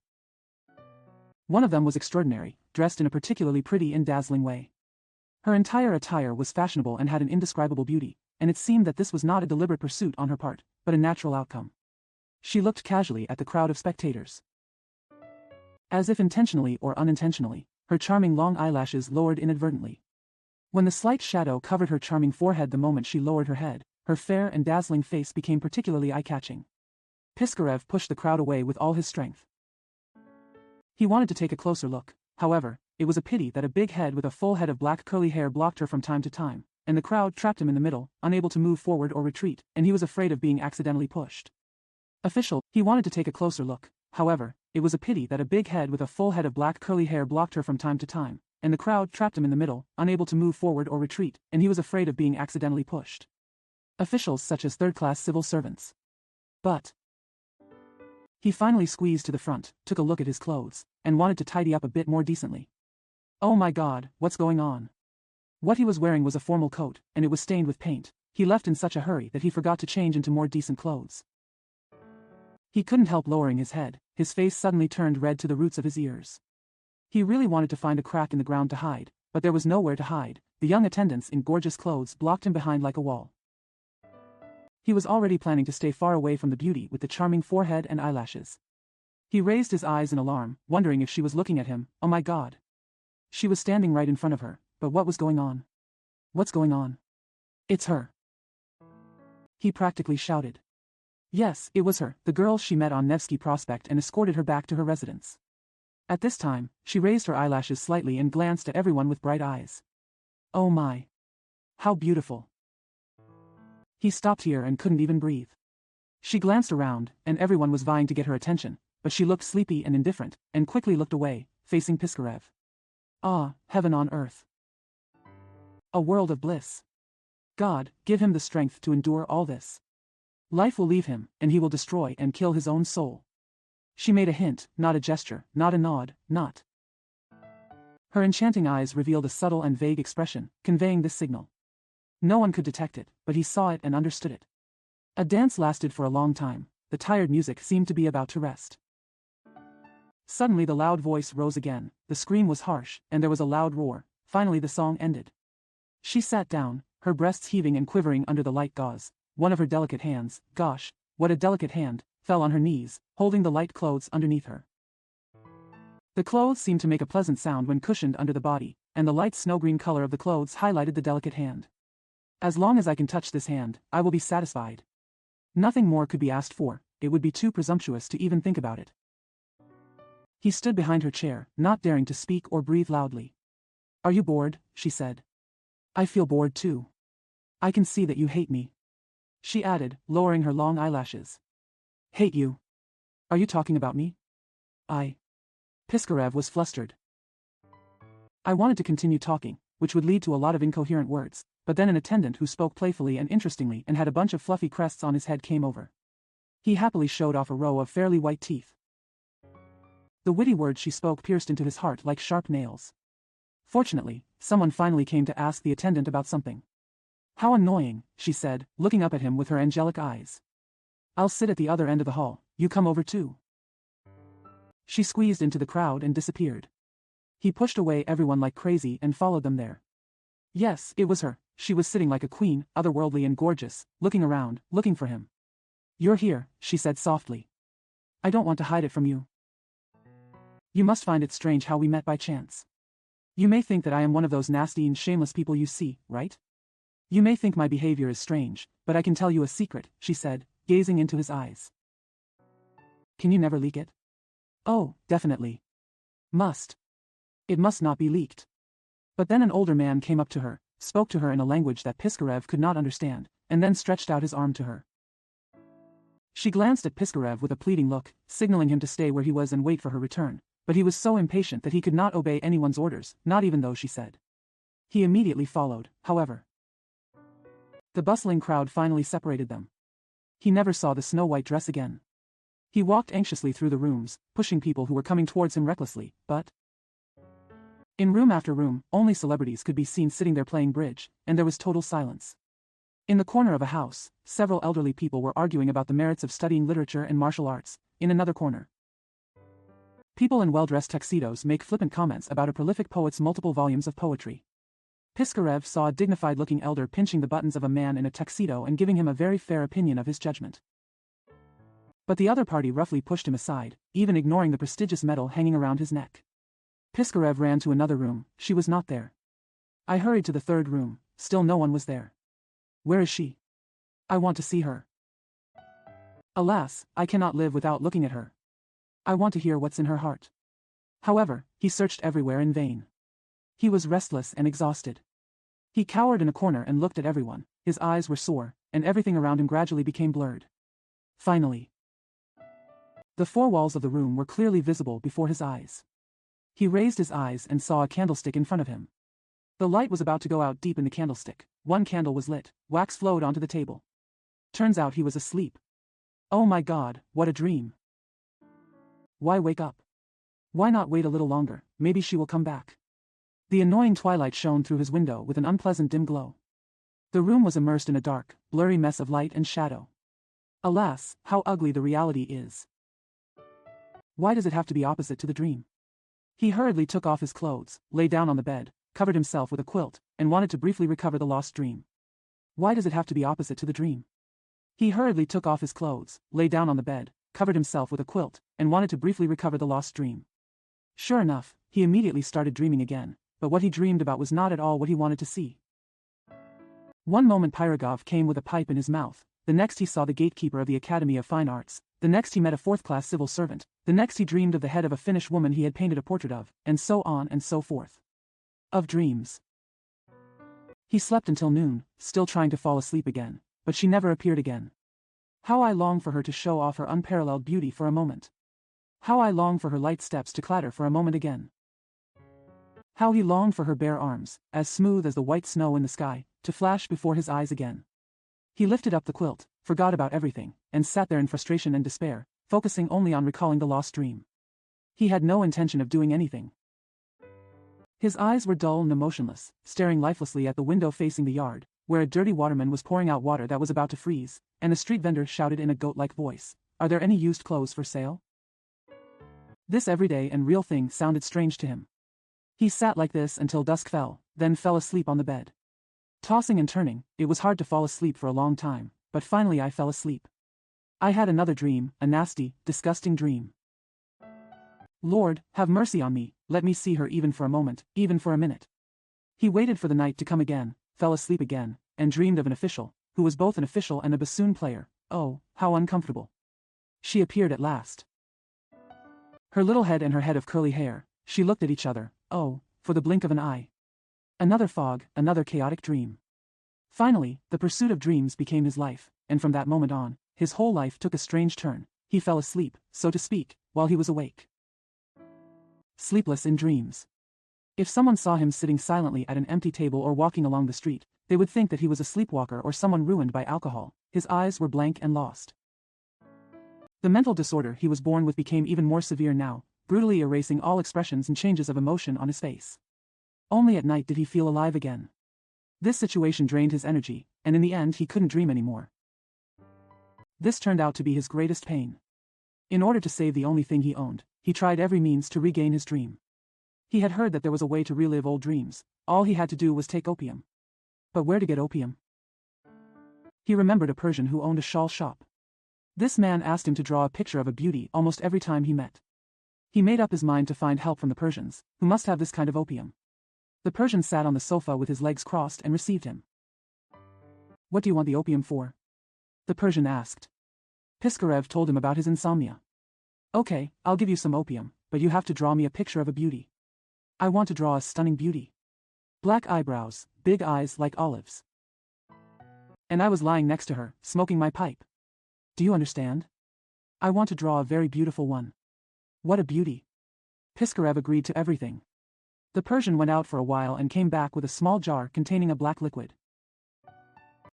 one of them was extraordinary, dressed in a particularly pretty and dazzling way. Her entire attire was fashionable and had an indescribable beauty, and it seemed that this was not a deliberate pursuit on her part, but a natural outcome. She looked casually at the crowd of spectators. As if intentionally or unintentionally, her charming long eyelashes lowered inadvertently. When the slight shadow covered her charming forehead the moment she lowered her head, her fair and dazzling face became particularly eye-catching. Piskarev pushed the crowd away with all his strength. He wanted to take a closer look. However, it was a pity that a big head with a full head of black curly hair blocked her from time to time, and the crowd trapped him in the middle, unable to move forward or retreat, and he was afraid of being accidentally pushed. He wanted to take a closer look. However, it was a pity that a big head with a full head of black curly hair blocked her from time to time, and the crowd trapped him in the middle, unable to move forward or retreat, and he was afraid of being accidentally pushed. Officials such as third-class civil servants. But he finally squeezed to the front, took a look at his clothes, and wanted to tidy up a bit more decently. Oh my God, what's going on? What he was wearing was a formal coat, and it was stained with paint. He left in such a hurry that he forgot to change into more decent clothes. He couldn't help lowering his head. His face suddenly turned red to the roots of his ears. He really wanted to find a crack in the ground to hide, but there was nowhere to hide. The young attendants in gorgeous clothes blocked him behind like a wall. He was already planning to stay far away from the beauty with the charming forehead and eyelashes. He raised his eyes in alarm, wondering if she was looking at him. Oh my God. She was standing right in front of her, but what was going on? What's going on? It's her. He practically shouted. Yes, it was her, the girl she met on Nevsky Prospekt and escorted her back to her residence. At this time, she raised her eyelashes slightly and glanced at everyone with bright eyes. Oh my. How beautiful. He stopped here and couldn't even breathe. She glanced around, and everyone was vying to get her attention, but she looked sleepy and indifferent, and quickly looked away, facing Piskarev. Ah, heaven on earth. A world of bliss. God, give him the strength to endure all this. Life will leave him, and he will destroy and kill his own soul. She made a hint, not a gesture, not a nod, not. Her enchanting eyes revealed a subtle and vague expression, conveying this signal. No one could detect it, but he saw it and understood it. A dance lasted for a long time. The tired music seemed to be about to rest. Suddenly the loud voice rose again. The scream was harsh, and there was a loud roar. Finally the song ended. She sat down, her breasts heaving and quivering under the light gauze. One of her delicate hands, gosh, what a delicate hand, fell on her knees, holding the light clothes underneath her. The clothes seemed to make a pleasant sound when cushioned under the body, and the light snow-green color of the clothes highlighted the delicate hand. As long as I can touch this hand, I will be satisfied. Nothing more could be asked for. It would be too presumptuous to even think about it. He stood behind her chair, not daring to speak or breathe loudly. Are you bored? She said. I feel bored too. I can see that you hate me. She added, lowering her long eyelashes. Hate you? Are you talking about me? Piskarev was flustered. I wanted to continue talking, which would lead to a lot of incoherent words, but then an attendant who spoke playfully and interestingly and had a bunch of fluffy crests on his head came over. He happily showed off a row of fairly white teeth. The witty words she spoke pierced into his heart like sharp nails. Fortunately, someone finally came to ask the attendant about something. How annoying, she said, looking up at him with her angelic eyes. I'll sit at the other end of the hall, you come over too. She squeezed into the crowd and disappeared. He pushed away everyone like crazy and followed them there. Yes, it was her. She was sitting like a queen, otherworldly and gorgeous, looking around, looking for him. You're here, she said softly. I don't want to hide it from you. You must find it strange how we met by chance. You may think that I am one of those nasty and shameless people you see, right? You may think my behavior is strange, but I can tell you a secret, she said, gazing into his eyes. Can you never leak it? Oh, definitely. Must. It must not be leaked. But then an older man came up to her, spoke to her in a language that Piskarev could not understand, and then stretched out his arm to her. She glanced at Piskarev with a pleading look, signaling him to stay where he was and wait for her return, but he was so impatient that he could not obey anyone's orders, not even though she said. He immediately followed, however. The bustling crowd finally separated them. He never saw the snow-white dress again. He walked anxiously through the rooms, pushing people who were coming towards him recklessly, but in room after room, only celebrities could be seen sitting there playing bridge, and there was total silence. In the corner of a house, several elderly people were arguing about the merits of studying literature and martial arts. In another corner, people in well-dressed tuxedos make flippant comments about a prolific poet's multiple volumes of poetry. Piskarev saw a dignified-looking elder pinching the buttons of a man in a tuxedo and giving him a very fair opinion of his judgment. But the other party roughly pushed him aside, even ignoring the prestigious medal hanging around his neck. Piskarev ran to another room. She was not there. I hurried to the third room. Still no one was there. Where is she? I want to see her. Alas, I cannot live without looking at her. I want to hear what's in her heart. However, he searched everywhere in vain. He was restless and exhausted. He cowered in a corner and looked at everyone. His eyes were sore, and everything around him gradually became blurred. Finally, the four walls of the room were clearly visible before his eyes. He raised his eyes and saw a candlestick in front of him. The light was about to go out deep in the candlestick. One candle was lit. Wax flowed onto the table. Turns out he was asleep. Oh my God, what a dream. Why wake up? Why not wait a little longer? Maybe she will come back. The annoying twilight shone through his window with an unpleasant dim glow. The room was immersed in a dark, blurry mess of light and shadow. Alas, how ugly the reality is. Why does it have to be opposite to the dream? He hurriedly took off his clothes, lay down on the bed, covered himself with a quilt, and wanted to briefly recover the lost dream. Why does it have to be opposite to the dream? He hurriedly took off his clothes, lay down on the bed, covered himself with a quilt, and wanted to briefly recover the lost dream. Sure enough, he immediately started dreaming again, but what he dreamed about was not at all what he wanted to see. One moment Pirogov came with a pipe in his mouth, the next he saw the gatekeeper of the Academy of Fine Arts, the next he met a fourth-class civil servant, the next he dreamed of the head of a Finnish woman he had painted a portrait of, and so on and so forth. Of dreams. He slept until noon, still trying to fall asleep again, but she never appeared again. How I long for her to show off her unparalleled beauty for a moment. How I long for her light steps to clatter for a moment again. How he longed for her bare arms, as smooth as the white snow in the sky, to flash before his eyes again. He lifted up the quilt, forgot about everything, and sat there in frustration and despair, focusing only on recalling the lost dream. He had no intention of doing anything. His eyes were dull and emotionless, staring lifelessly at the window facing the yard, where a dirty waterman was pouring out water that was about to freeze, and a street vendor shouted in a goat-like voice, "Are there any used clothes for sale?" This everyday and real thing sounded strange to him. He sat like this until dusk fell, then fell asleep on the bed. Tossing and turning, it was hard to fall asleep for a long time, but finally I fell asleep. I had another dream, a nasty, disgusting dream. Lord, have mercy on me, let me see her even for a moment, even for a minute. He waited for the night to come again, fell asleep again, and dreamed of an official, who was both an official and a bassoon player. Oh, how uncomfortable. She appeared at last. Her little head and her head of curly hair, she looked at each other, oh, for the blink of an eye. Another fog, another chaotic dream. Finally, the pursuit of dreams became his life, and from that moment on, his whole life took a strange turn. He fell asleep, so to speak, while he was awake. Sleepless in dreams. If someone saw him sitting silently at an empty table or walking along the street, they would think that he was a sleepwalker or someone ruined by alcohol. His eyes were blank and lost. The mental disorder he was born with became even more severe now, brutally erasing all expressions and changes of emotion on his face. Only at night did he feel alive again. This situation drained his energy, and in the end he couldn't dream anymore. This turned out to be his greatest pain. In order to save the only thing he owned, he tried every means to regain his dream. He had heard that there was a way to relive old dreams. All he had to do was take opium. But where to get opium? He remembered a Persian who owned a shawl shop. This man asked him to draw a picture of a beauty almost every time he met. He made up his mind to find help from the Persians, who must have this kind of opium. The Persian sat on the sofa with his legs crossed and received him. What do you want the opium for? The Persian asked. Piskarev told him about his insomnia. Okay, I'll give you some opium, but you have to draw me a picture of a beauty. I want to draw a stunning beauty. Black eyebrows, big eyes like olives. And I was lying next to her, smoking my pipe. Do you understand? I want to draw a very beautiful one. What a beauty. Piskarev agreed to everything. The Persian went out for a while and came back with a small jar containing a black liquid.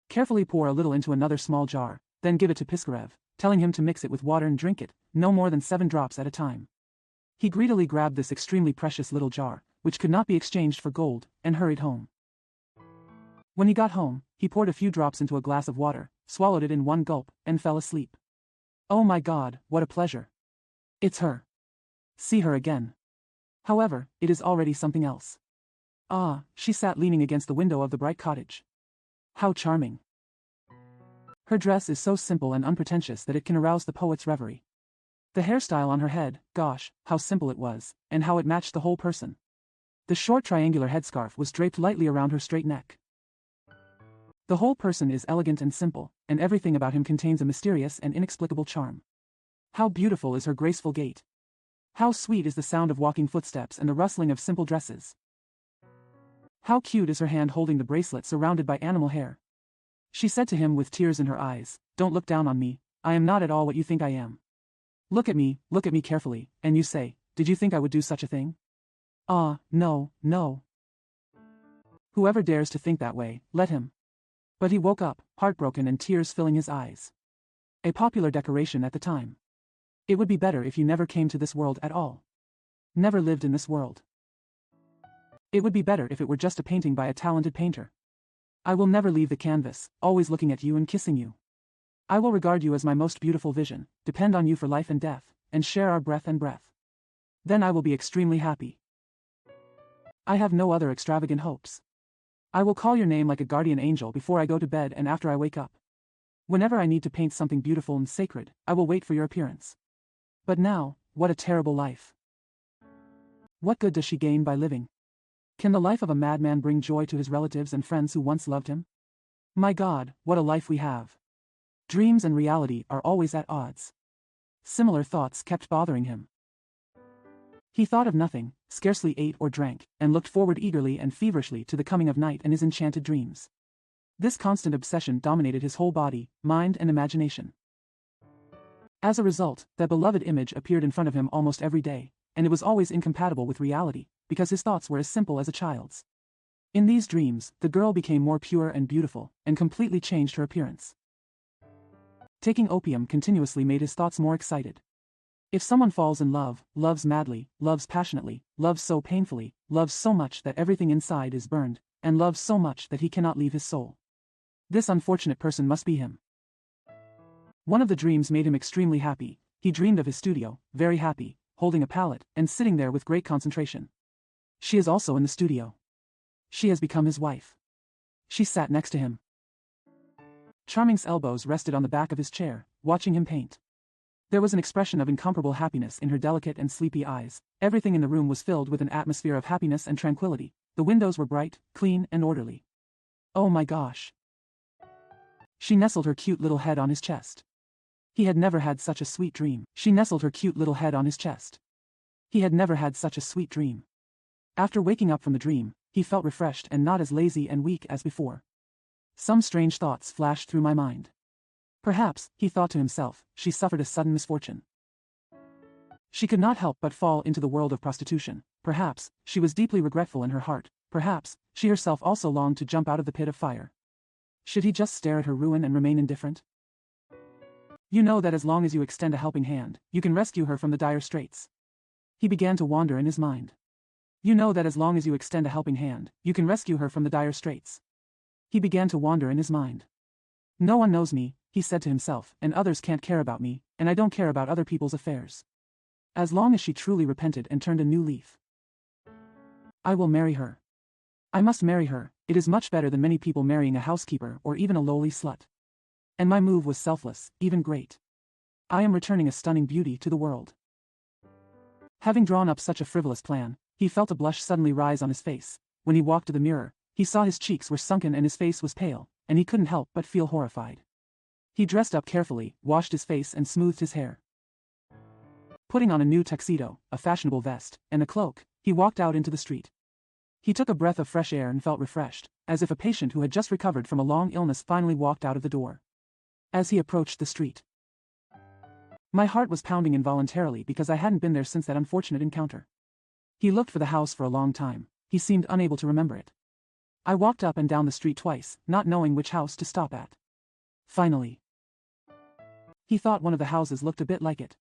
Carefully pour a little into another small jar, then give it to Piskarev, telling him to mix it with water and drink it, no more than 7 drops at a time. He greedily grabbed this extremely precious little jar, which could not be exchanged for gold, and hurried home. When he got home, he poured a few drops into a glass of water, swallowed it in one gulp, and fell asleep. Oh my God, what a pleasure. It's her. See her again. However, it is already something else. Ah, she sat leaning against the window of the bright cottage. How charming. Her dress is so simple and unpretentious that it can arouse the poet's reverie. The hairstyle on her head, gosh, how simple it was, and how it matched the whole person. The short triangular headscarf was draped lightly around her straight neck. The whole person is elegant and simple, and everything about him contains a mysterious and inexplicable charm. How beautiful is her graceful gait. How sweet is the sound of walking footsteps and the rustling of simple dresses. How cute is her hand holding the bracelet surrounded by animal hair. She said to him with tears in her eyes, "Don't look down on me, I am not at all what you think I am. Look at me carefully, and you say, did you think I would do such a thing? Ah, no, no. Whoever dares to think that way, let him." But he woke up, heartbroken and tears filling his eyes. A popular decoration at the time. It would be better if you never came to this world at all. Never lived in this world. It would be better if it were just a painting by a talented painter. I will never leave the canvas, always looking at you and kissing you. I will regard you as my most beautiful vision, depend on you for life and death, and share our breath and breath. Then I will be extremely happy. I have no other extravagant hopes. I will call your name like a guardian angel before I go to bed and after I wake up. Whenever I need to paint something beautiful and sacred, I will wait for your appearance. But now, what a terrible life. What good does she gain by living? Can the life of a madman bring joy to his relatives and friends who once loved him? My God, what a life we have. Dreams and reality are always at odds. Similar thoughts kept bothering him. He thought of nothing, scarcely ate or drank, and looked forward eagerly and feverishly to the coming of night and his enchanted dreams. This constant obsession dominated his whole body, mind and imagination. As a result, that beloved image appeared in front of him almost every day, and it was always incompatible with reality, because his thoughts were as simple as a child's. In these dreams, the girl became more pure and beautiful, and completely changed her appearance. Taking opium continuously made his thoughts more excited. If someone falls in love, loves madly, loves passionately, loves so painfully, loves so much that everything inside is burned, and loves so much that he cannot leave his soul, this unfortunate person must be him. One of the dreams made him extremely happy. He dreamed of his studio, very happy, holding a palette, and sitting there with great concentration. She is also in the studio. She has become his wife. She sat next to him. Charming's elbows rested on the back of his chair, watching him paint. There was an expression of incomparable happiness in her delicate and sleepy eyes. Everything in the room was filled with an atmosphere of happiness and tranquility. The windows were bright, clean, and orderly. Oh my gosh. She nestled her cute little head on his chest. He had never had such a sweet dream. She nestled her cute little head on his chest. He had never had such a sweet dream. After waking up from the dream, he felt refreshed and not as lazy and weak as before. Some strange thoughts flashed through my mind. Perhaps, he thought to himself, she suffered a sudden misfortune. She could not help but fall into the world of prostitution. Perhaps, she was deeply regretful in her heart. Perhaps, she herself also longed to jump out of the pit of fire. Should he just stare at her ruin and remain indifferent? You know that as long as you extend a helping hand, you can rescue her from the dire straits. He began to wander in his mind. You know that as long as you extend a helping hand, you can rescue her from the dire straits. He began to wander in his mind. No one knows me, he said to himself, and others can't care about me, and I don't care about other people's affairs. As long as she truly repented and turned a new leaf. I will marry her. I must marry her. It is much better than many people marrying a housekeeper or even a lowly slut. And my move was selfless, even great. I am returning a stunning beauty to the world. Having drawn up such a frivolous plan, he felt a blush suddenly rise on his face. When he walked to the mirror, he saw his cheeks were sunken and his face was pale, and he couldn't help but feel horrified. He dressed up carefully, washed his face and smoothed his hair. Putting on a new tuxedo, a fashionable vest, and a cloak, he walked out into the street. He took a breath of fresh air and felt refreshed, as if a patient who had just recovered from a long illness finally walked out of the door. As he approached the street, my heart was pounding involuntarily because I hadn't been there since that unfortunate encounter. He looked for the house for a long time. He seemed unable to remember it. I walked up and down the street twice, not knowing which house to stop at. Finally, he thought one of the houses looked a bit like it.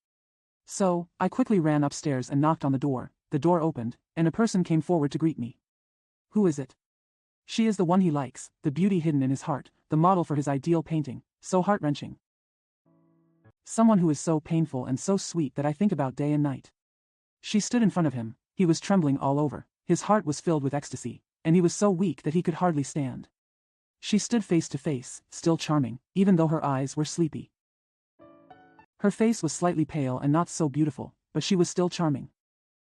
So, I quickly ran upstairs and knocked on the door opened, and a person came forward to greet me. Who is it? She is the one he likes, the beauty hidden in his heart, the model for his ideal painting, so heart-wrenching. Someone who is so painful and so sweet that I think about day and night. She stood in front of him. He was trembling all over, his heart was filled with ecstasy, and he was so weak that he could hardly stand. She stood face to face, still charming, even though her eyes were sleepy. Her face was slightly pale and not so beautiful, but she was still charming.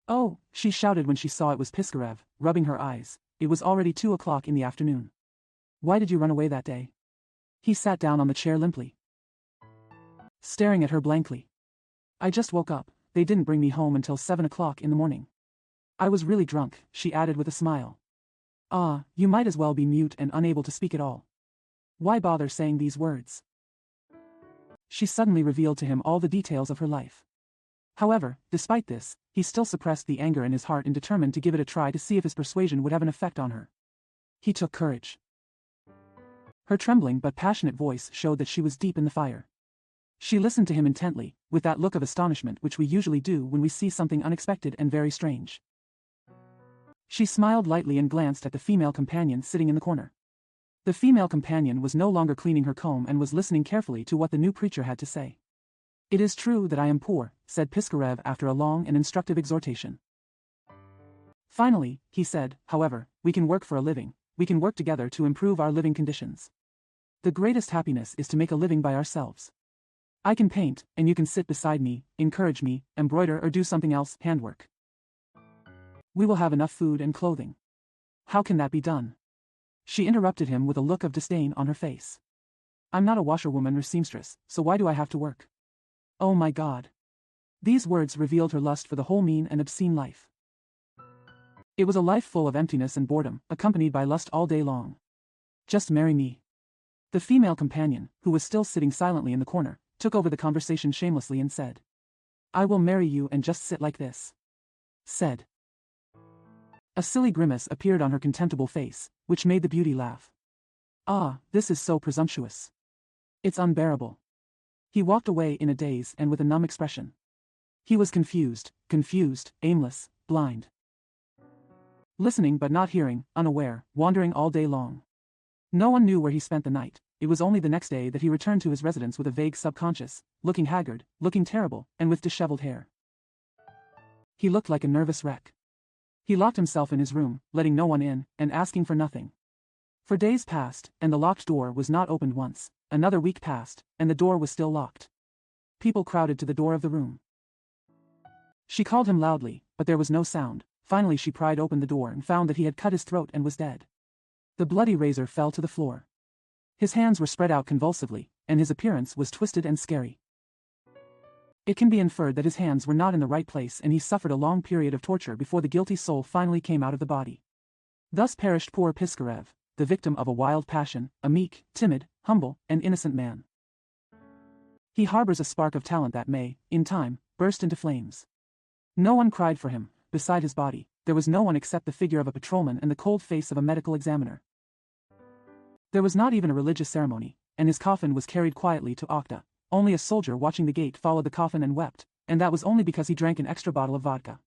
"Oh," she shouted when she saw it was Piskarev, rubbing her eyes. It was already 2 o'clock in the afternoon. "Why did you run away that day?" He sat down on the chair limply, staring at her blankly. "I just woke up. They didn't bring me home until 7 o'clock in the morning. I was really drunk," she added with a smile. "Ah, you might as well be mute and unable to speak at all. Why bother saying these words?" She suddenly revealed to him all the details of her life. However, despite this, he still suppressed the anger in his heart and determined to give it a try to see if his persuasion would have an effect on her. He took courage. Her trembling but passionate voice showed that she was deep in the fire. She listened to him intently, with that look of astonishment which we usually do when we see something unexpected and very strange. She smiled lightly and glanced at the female companion sitting in the corner. The female companion was no longer cleaning her comb and was listening carefully to what the new preacher had to say. "It is true that I am poor," said Piskarev after a long and instructive exhortation. Finally, he said, "However, we can work for a living, we can work together to improve our living conditions. The greatest happiness is to make a living by ourselves. I can paint, and you can sit beside me, encourage me, embroider or do something else, handwork. We will have enough food and clothing. How can that be done?" She interrupted him with a look of disdain on her face. "I'm not a washerwoman or seamstress, so why do I have to work? Oh my God." These words revealed her lust for the whole mean and obscene life. It was a life full of emptiness and boredom, accompanied by lust all day long. "Just marry me." The female companion, who was still sitting silently in the corner, took over the conversation shamelessly and said, "I will marry you and just sit like this." Said. A silly grimace appeared on her contemptible face, which made the beauty laugh. "Ah, this is so presumptuous. It's unbearable." He walked away in a daze and with a numb expression. He was confused, aimless, blind. Listening but not hearing, unaware, wandering all day long. No one knew where he spent the night. It was only the next day that he returned to his residence with a vague subconscious, looking haggard, looking terrible, and with disheveled hair. He looked like a nervous wreck. He locked himself in his room, letting no one in, and asking for nothing. For days passed, and the locked door was not opened once. Another week passed, and the door was still locked. People crowded to the door of the room. She called him loudly, but there was no sound. Finally she pried open the door and found that he had cut his throat and was dead. The bloody razor fell to the floor. His hands were spread out convulsively, and his appearance was twisted and scary. It can be inferred that his hands were not in the right place and he suffered a long period of torture before the guilty soul finally came out of the body. Thus perished poor Piskarev, the victim of a wild passion, a meek, timid, humble, and innocent man. He harbors a spark of talent that may, in time, burst into flames. No one cried for him. Beside his body, there was no one except the figure of a patrolman and the cold face of a medical examiner. There was not even a religious ceremony, and his coffin was carried quietly to Okhta. Only a soldier watching the gate followed the coffin and wept, and that was only because he drank an extra bottle of vodka.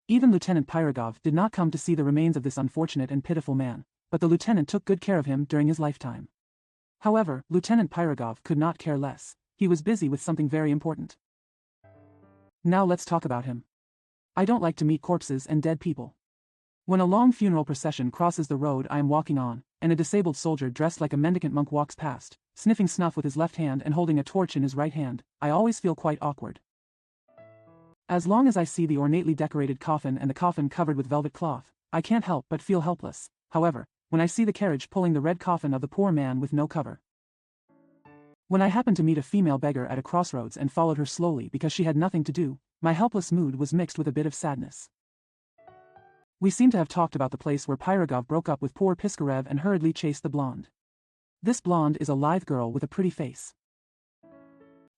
Even Lieutenant Pirogov did not come to see the remains of this unfortunate and pitiful man, but the lieutenant took good care of him during his lifetime. However, Lieutenant Pirogov could not care less. He was busy with something very important. Now let's talk about him. I don't like to meet corpses and dead people. When a long funeral procession crosses the road I am walking on, and a disabled soldier dressed like a mendicant monk walks past, sniffing snuff with his left hand and holding a torch in his right hand, I always feel quite awkward. As long as I see the ornately decorated coffin and the coffin covered with velvet cloth, I can't help but feel helpless, however, when I see the carriage pulling the red coffin of the poor man with no cover. When I happened to meet a female beggar at a crossroads and followed her slowly because she had nothing to do, my helpless mood was mixed with a bit of sadness. We seem to have talked about the place where Pirogov broke up with poor Piskarev and hurriedly chased the blonde. This blonde is a lithe girl with a pretty face.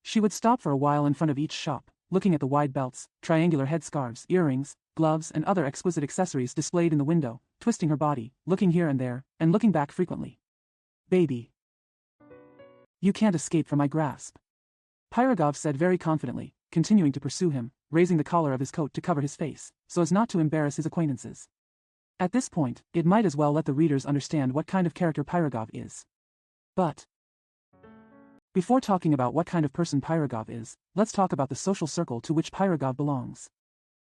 She would stop for a while in front of each shop, looking at the wide belts, triangular headscarves, earrings, gloves and other exquisite accessories displayed in the window, twisting her body, looking here and there, and looking back frequently. Baby. You can't escape from my grasp. Pirogov said very confidently, continuing to pursue him, raising the collar of his coat to cover his face, so as not to embarrass his acquaintances. At this point, it might as well let the readers understand what kind of character Pirogov is. But before talking about what kind of person Pirogov is, let's talk about the social circle to which Pirogov belongs.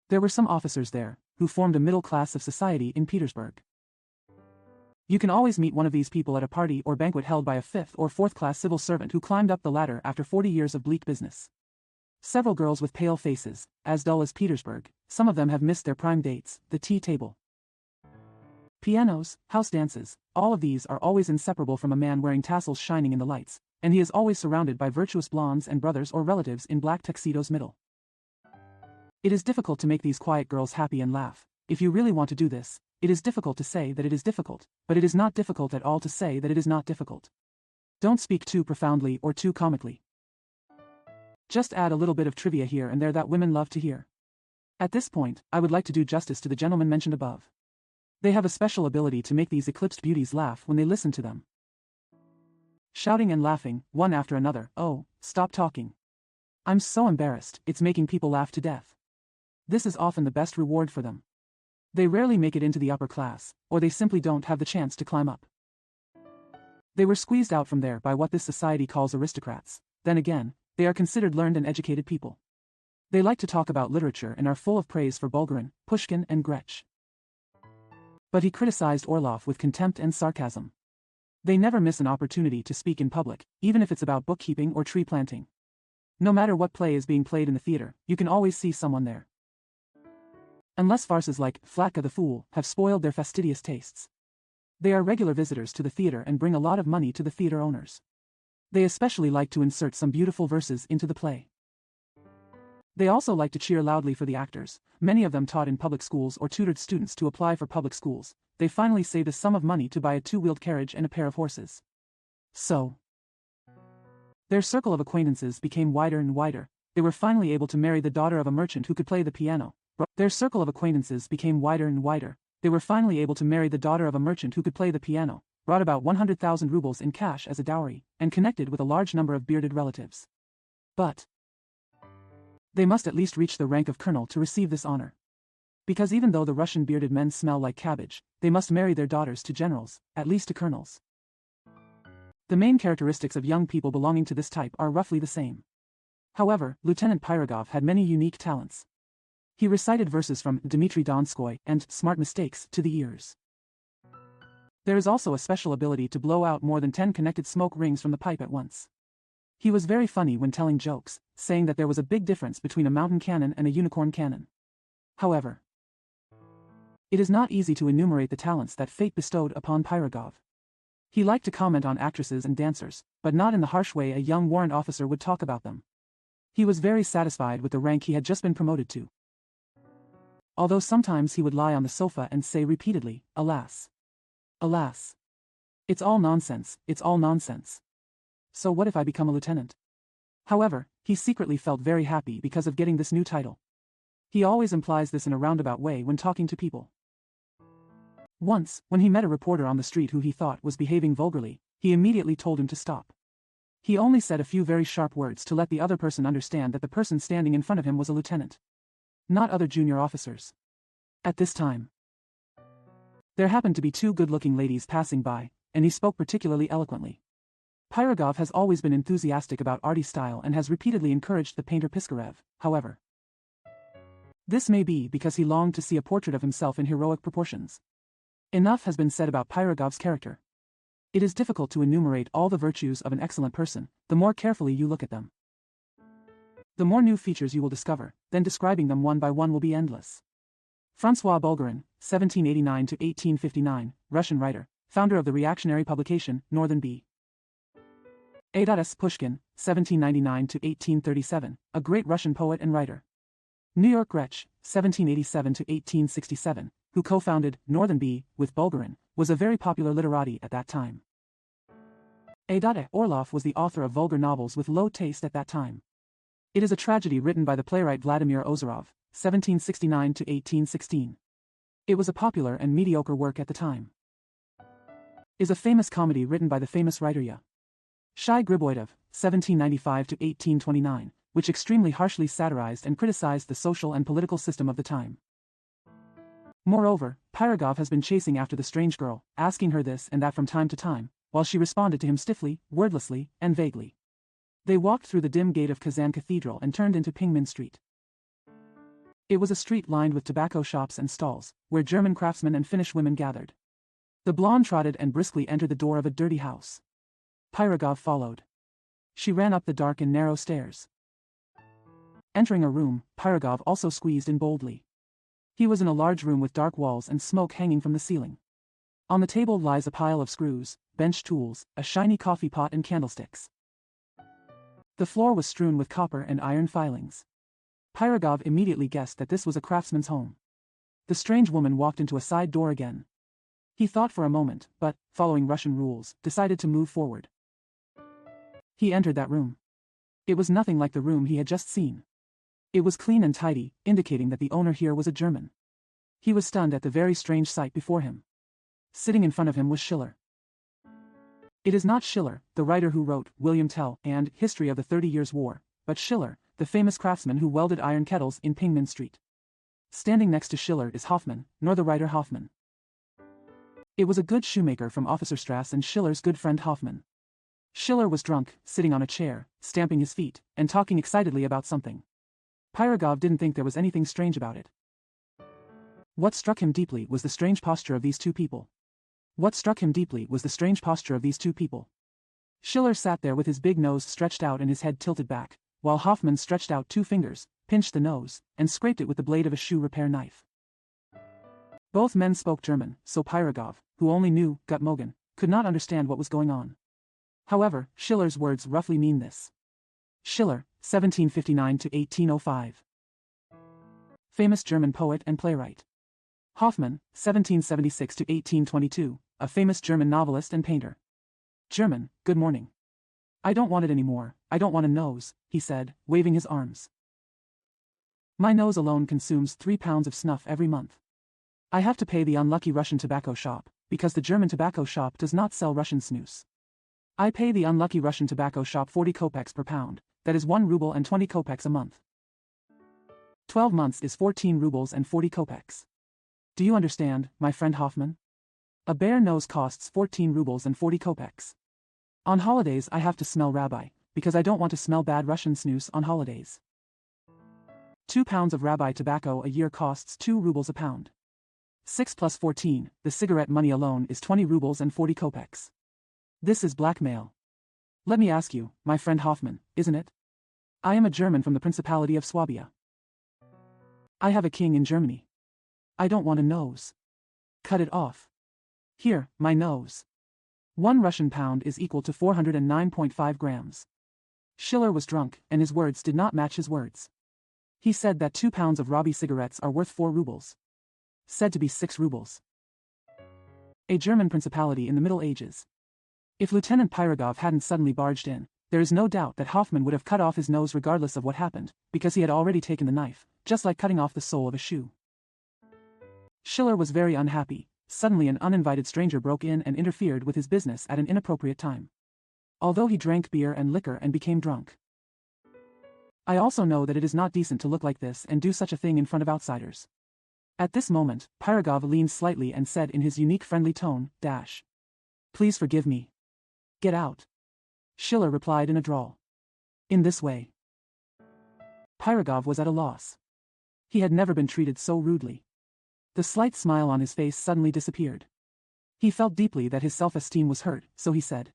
There were some officers there, who formed a middle class of society in Petersburg. You can always meet one of these people at a party or banquet held by a fifth or fourth class civil servant who climbed up the ladder after 40 years of bleak business. Several girls with pale faces, as dull as Petersburg, some of them have missed their prime dates, the tea table. Pianos, house dances, all of these are always inseparable from a man wearing tassels shining in the lights, and he is always surrounded by virtuous blondes and brothers or relatives in black tuxedos middle. It is difficult to make these quiet girls happy and laugh. If you really want to do this, it is difficult to say that it is difficult, but it is not difficult at all to say that it is not difficult. Don't speak too profoundly or too comically. Just add a little bit of trivia here and there that women love to hear. At this point, I would like to do justice to the gentlemen mentioned above. They have a special ability to make these eclipsed beauties laugh when they listen to them. Shouting and laughing, one after another. Oh, stop talking. I'm so embarrassed, it's making people laugh to death. This is often the best reward for them. They rarely make it into the upper class, or they simply don't have the chance to climb up. They were squeezed out from there by what this society calls aristocrats. Then again, they are considered learned and educated people. They like to talk about literature and are full of praise for Bulgarin, Pushkin and Gretsch. But he criticized Orlov with contempt and sarcasm. They never miss an opportunity to speak in public, even if it's about bookkeeping or tree planting. No matter what play is being played in the theater, you can always see someone there. Unless farces like Flatka the Fool have spoiled their fastidious tastes. They are regular visitors to the theater and bring a lot of money to the theater owners. They especially like to insert some beautiful verses into the play. They also like to cheer loudly for the actors. Many of them taught in public schools or tutored students to apply for public schools. They finally saved a sum of money to buy a two-wheeled carriage and a pair of horses. So, their circle of acquaintances became wider and wider. They were finally able to marry the daughter of a merchant who could play the piano. Their circle of acquaintances became wider and wider. They were finally able to marry the daughter of a merchant who could play the piano, brought about 100,000 rubles in cash as a dowry, and connected with a large number of bearded relatives. But they must at least reach the rank of colonel to receive this honor. Because even though the Russian bearded men smell like cabbage, they must marry their daughters to generals, at least to colonels. The main characteristics of young people belonging to this type are roughly the same. However, Lieutenant Pirogov had many unique talents. He recited verses from Dmitry Donskoy and Smart Mistakes to the ears. There is also a special ability to blow out more than 10 connected smoke rings from the pipe at once. He was very funny when telling jokes, saying that there was a big difference between a mountain cannon and a unicorn cannon. However, it is not easy to enumerate the talents that fate bestowed upon Pirogov. He liked to comment on actresses and dancers, but not in the harsh way a young warrant officer would talk about them. He was very satisfied with the rank he had just been promoted to. Although sometimes he would lie on the sofa and say repeatedly, "Alas! Alas! It's all nonsense, it's all nonsense. So what if I become a lieutenant?" However, he secretly felt very happy because of getting this new title. He always implies this in a roundabout way when talking to people. Once, when he met a reporter on the street who he thought was behaving vulgarly, he immediately told him to stop. He only said a few very sharp words to let the other person understand that the person standing in front of him was a lieutenant, not other junior officers. At this time, there happened to be two good-looking ladies passing by, and he spoke particularly eloquently. Pirogov has always been enthusiastic about arty style and has repeatedly encouraged the painter Piskarev, however. This may be because he longed to see a portrait of himself in heroic proportions. Enough has been said about Pirogov's character. It is difficult to enumerate all the virtues of an excellent person. The more carefully you look at them, the more new features you will discover, then describing them one by one will be endless. François Bulgarin, 1789–1859, Russian writer, founder of the reactionary publication, Northern B. A.S. Pushkin, 1799–1837, a great Russian poet and writer. New York Gretsch, 1787–1867, who co-founded Northern B. with Bulgarin, was a very popular literati at that time. A. Orlov was the author of vulgar novels with low taste at that time. It is a tragedy written by the playwright Vladimir Ozerov, 1769–1816. It was a popular and mediocre work at the time. Is a famous comedy written by the famous writer Ya. Shai Griboidov, 1795–1829, which extremely harshly satirized and criticized the social and political system of the time. Moreover, Pirogov has been chasing after the strange girl, asking her this and that from time to time, while she responded to him stiffly, wordlessly, and vaguely. They walked through the dim gate of Kazan Cathedral and turned into Pingmin Street. It was a street lined with tobacco shops and stalls, where German craftsmen and Finnish women gathered. The blonde trotted and briskly entered the door of a dirty house. Pirogov followed. She ran up the dark and narrow stairs. Entering a room, Pirogov also squeezed in boldly. He was in a large room with dark walls and smoke hanging from the ceiling. On the table lies a pile of screws, bench tools, a shiny coffee pot and candlesticks. The floor was strewn with copper and iron filings. Pirogov immediately guessed that this was a craftsman's home. The strange woman walked into a side door again. He thought for a moment, but, following Russian rules, decided to move forward. He entered that room. It was nothing like the room he had just seen. It was clean and tidy, indicating that the owner here was a German. He was stunned at the very strange sight before him. Sitting in front of him was Schiller. It is not Schiller, the writer who wrote William Tell and History of the 30 Years' War, but Schiller, the famous craftsman who welded iron kettles in Pingmin Street. Standing next to Schiller is Hoffmann, nor the writer Hoffmann. It was a good shoemaker from Officerstrasse and Schiller's good friend Hoffmann. Schiller was drunk, sitting on a chair, stamping his feet, and talking excitedly about something. Pirogov didn't think there was anything strange about it. What struck him deeply was the strange posture of these two people. Schiller sat there with his big nose stretched out and his head tilted back, while Hoffmann stretched out 2 fingers, pinched the nose, and scraped it with the blade of a shoe repair knife. Both men spoke German, so Pirogov, who only knew Gut Mogen, could not understand what was going on. However, Schiller's words roughly mean this. Schiller, 1759–1805. Famous German poet and playwright. Hoffmann, 1776–1822, a famous German novelist and painter. German, good morning. I don't want it anymore, I don't want a nose, he said, waving his arms. My nose alone consumes 3 pounds of snuff every month. I have to pay the unlucky Russian tobacco shop, because the German tobacco shop does not sell Russian snus. I pay the unlucky Russian tobacco shop 40 kopecks per pound, that is 1 ruble and 20 kopecks a month. 12 months is 14 rubles and 40 kopecks. Do you understand, my friend Hoffmann? A bare nose costs 14 rubles and 40 kopecks. On holidays I have to smell rabbi, because I don't want to smell bad Russian snus on holidays. 2 pounds of rabbi tobacco a year costs 2 rubles a pound. 6 plus 14, the cigarette money alone is 20 rubles and 40 kopecks. This is blackmail. Let me ask you, my friend Hoffmann, isn't it? I am a German from the Principality of Swabia. I have a king in Germany. I don't want a nose. Cut it off. Here, my nose. 1 Russian pound is equal to 409.5 grams. Schiller was drunk, and his words did not match his words. He said that 2 pounds of Robbie cigarettes are worth 4 rubles. Said to be 6 rubles. A German principality in the Middle Ages. If Lieutenant Pirogov hadn't suddenly barged in, there is no doubt that Hoffmann would have cut off his nose regardless of what happened, because he had already taken the knife, just like cutting off the sole of a shoe. Schiller was very unhappy. Suddenly an uninvited stranger broke in and interfered with his business at an inappropriate time. Although he drank beer and liquor and became drunk. I also know that it is not decent to look like this and do such a thing in front of outsiders. At this moment, Pirogov leaned slightly and said in his unique friendly tone, Please forgive me. Get out. Schiller replied in a drawl. In this way. Pirogov was at a loss. He had never been treated so rudely. The slight smile on his face suddenly disappeared. He felt deeply that his self-esteem was hurt, so he said,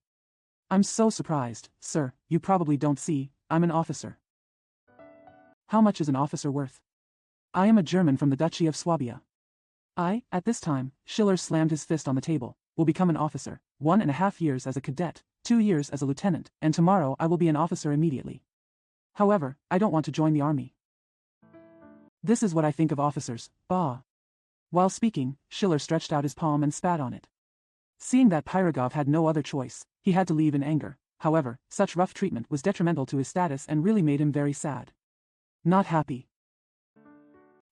I'm so surprised, sir, you probably don't see, I'm an officer. How much is an officer worth? I am a German from the Duchy of Swabia. At this time, Schiller slammed his fist on the table, will become an officer, 1.5 years as a cadet, 2 years as a lieutenant, and tomorrow I will be an officer immediately. However, I don't want to join the army. This is what I think of officers, bah. While speaking, Schiller stretched out his palm and spat on it. Seeing that Pirogov had no other choice, he had to leave in anger. However, such rough treatment was detrimental to his status and really made him very sad. Not happy.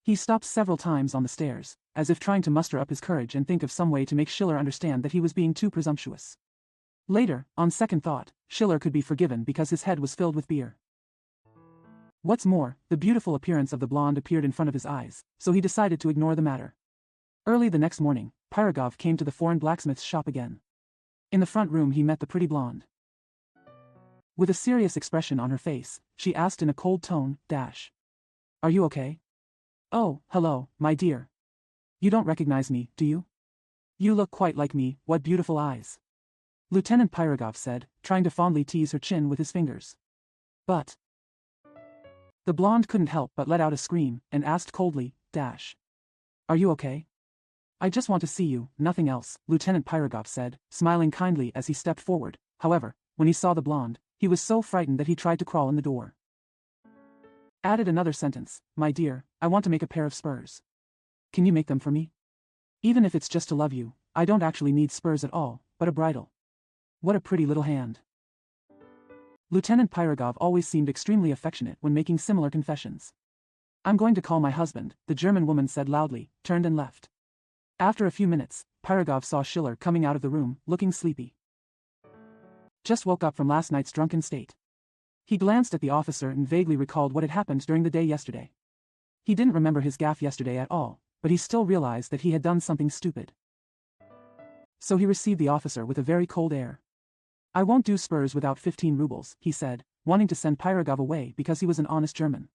He stopped several times on the stairs, as if trying to muster up his courage and think of some way to make Schiller understand that he was being too presumptuous. Later, on second thought, Schiller could be forgiven because his head was filled with beer. What's more, the beautiful appearance of the blonde appeared in front of his eyes, so he decided to ignore the matter. Early the next morning, Pirogov came to the foreign blacksmith's shop again. In the front room he met the pretty blonde. With a serious expression on her face, she asked in a cold tone, Are you okay? Oh, hello, my dear. You don't recognize me, do you? You look quite like me, what beautiful eyes. Lieutenant Pirogov said, trying to fondly tease her chin with his fingers. But the blonde couldn't help but let out a scream, and asked coldly, Are you okay? I just want to see you, nothing else, Lieutenant Pirogov said, smiling kindly as he stepped forward. However, when he saw the blonde, he was so frightened that he tried to crawl in the door. Added another sentence, My dear, I want to make a pair of spurs. Can you make them for me? Even if it's just to love you, I don't actually need spurs at all, but a bridle. What a pretty little hand. Lieutenant Pirogov always seemed extremely affectionate when making similar confessions. I'm going to call my husband, the German woman said loudly, turned and left. After a few minutes, Pirogov saw Schiller coming out of the room, looking sleepy. Just woke up from last night's drunken state. He glanced at the officer and vaguely recalled what had happened during the day yesterday. He didn't remember his gaffe yesterday at all, but he still realized that he had done something stupid. So he received the officer with a very cold air. I won't do spurs without 15 rubles, he said, wanting to send Pirogov away because he was an honest German.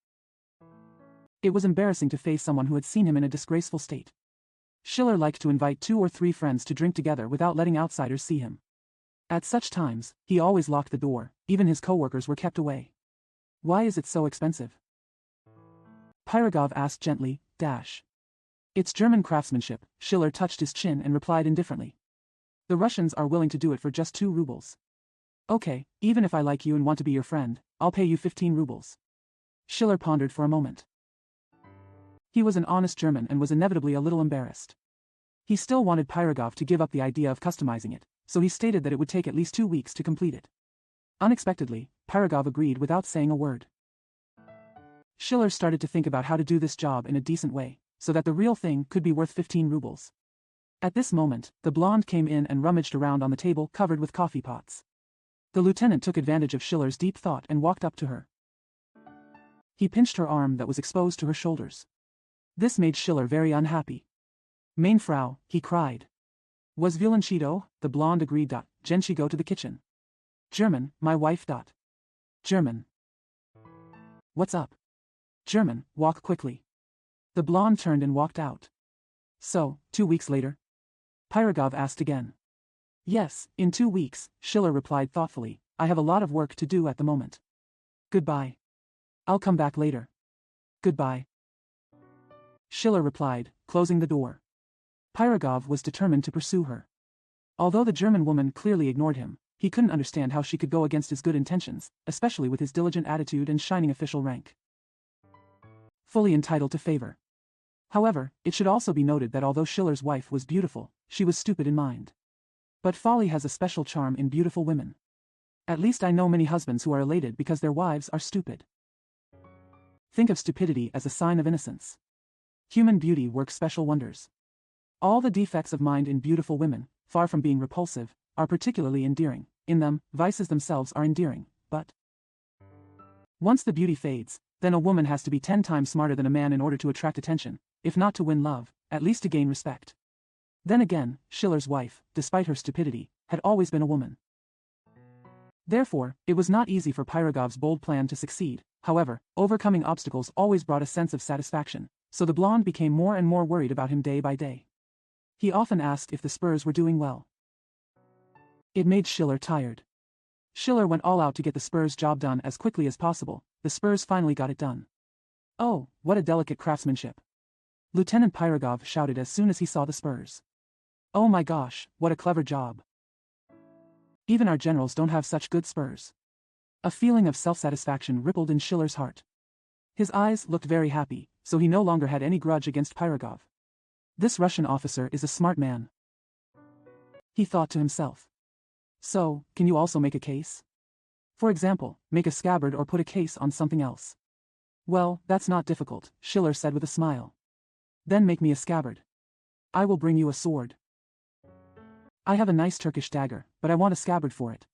It was embarrassing to face someone who had seen him in a disgraceful state. Schiller liked to invite 2 or 3 friends to drink together without letting outsiders see him. At such times, he always locked the door, even his co-workers were kept away. Why is it so expensive? Pirogov asked gently, It's German craftsmanship, Schiller touched his chin and replied indifferently. The Russians are willing to do it for just 2 rubles. Okay, even if I like you and want to be your friend, I'll pay you 15 rubles. Schiller pondered for a moment. He was an honest German and was inevitably a little embarrassed. He still wanted Pirogov to give up the idea of customizing it, so he stated that it would take at least 2 weeks to complete it. Unexpectedly, Pirogov agreed without saying a word. Schiller started to think about how to do this job in a decent way, so that the real thing could be worth 15 rubles. At this moment, the blonde came in and rummaged around on the table covered with coffee pots. The lieutenant took advantage of Schiller's deep thought and walked up to her. He pinched her arm that was exposed to her shoulders. This made Schiller very unhappy. Meine Frau, he cried. Was Violonchito? The blonde agreed. Then she go to the kitchen. German, my wife. German. What's up? German, walk quickly. The blonde turned and walked out. So, 2 weeks later? Pirogov asked again. Yes, in 2 weeks, Schiller replied thoughtfully. I have a lot of work to do at the moment. Goodbye. I'll come back later. Goodbye. Schiller replied, closing the door. Pirogov was determined to pursue her. Although the German woman clearly ignored him, he couldn't understand how she could go against his good intentions, especially with his diligent attitude and shining official rank. Fully entitled to favor. However, it should also be noted that although Schiller's wife was beautiful, she was stupid in mind. But folly has a special charm in beautiful women. At least I know many husbands who are elated because their wives are stupid. Think of stupidity as a sign of innocence. Human beauty works special wonders. All the defects of mind in beautiful women, far from being repulsive, are particularly endearing. In them, vices themselves are endearing, but once the beauty fades, then a woman has to be 10 times smarter than a man in order to attract attention, if not to win love, at least to gain respect. Then again, Schiller's wife, despite her stupidity, had always been a woman. Therefore, it was not easy for Pirogov's bold plan to succeed. However, overcoming obstacles always brought a sense of satisfaction, so the blonde became more and more worried about him day by day. He often asked if the spurs were doing well. It made Schiller tired. Schiller went all out to get the spurs job done as quickly as possible. The spurs finally got it done. Oh, what a delicate craftsmanship. Lieutenant Pyrogov shouted as soon as he saw the spurs. "Oh my gosh, what a clever job. Even our generals don't have such good spurs." A feeling of self-satisfaction rippled in Schiller's heart. His eyes looked very happy, so he no longer had any grudge against Pyrogov. This Russian officer is a smart man, he thought to himself. So, can you also make a case? For example, make a scabbard or put a case on something else. Well, that's not difficult, Schiller said with a smile. Then make me a scabbard. I will bring you a sword. I have a nice Turkish dagger, but I want a scabbard for it.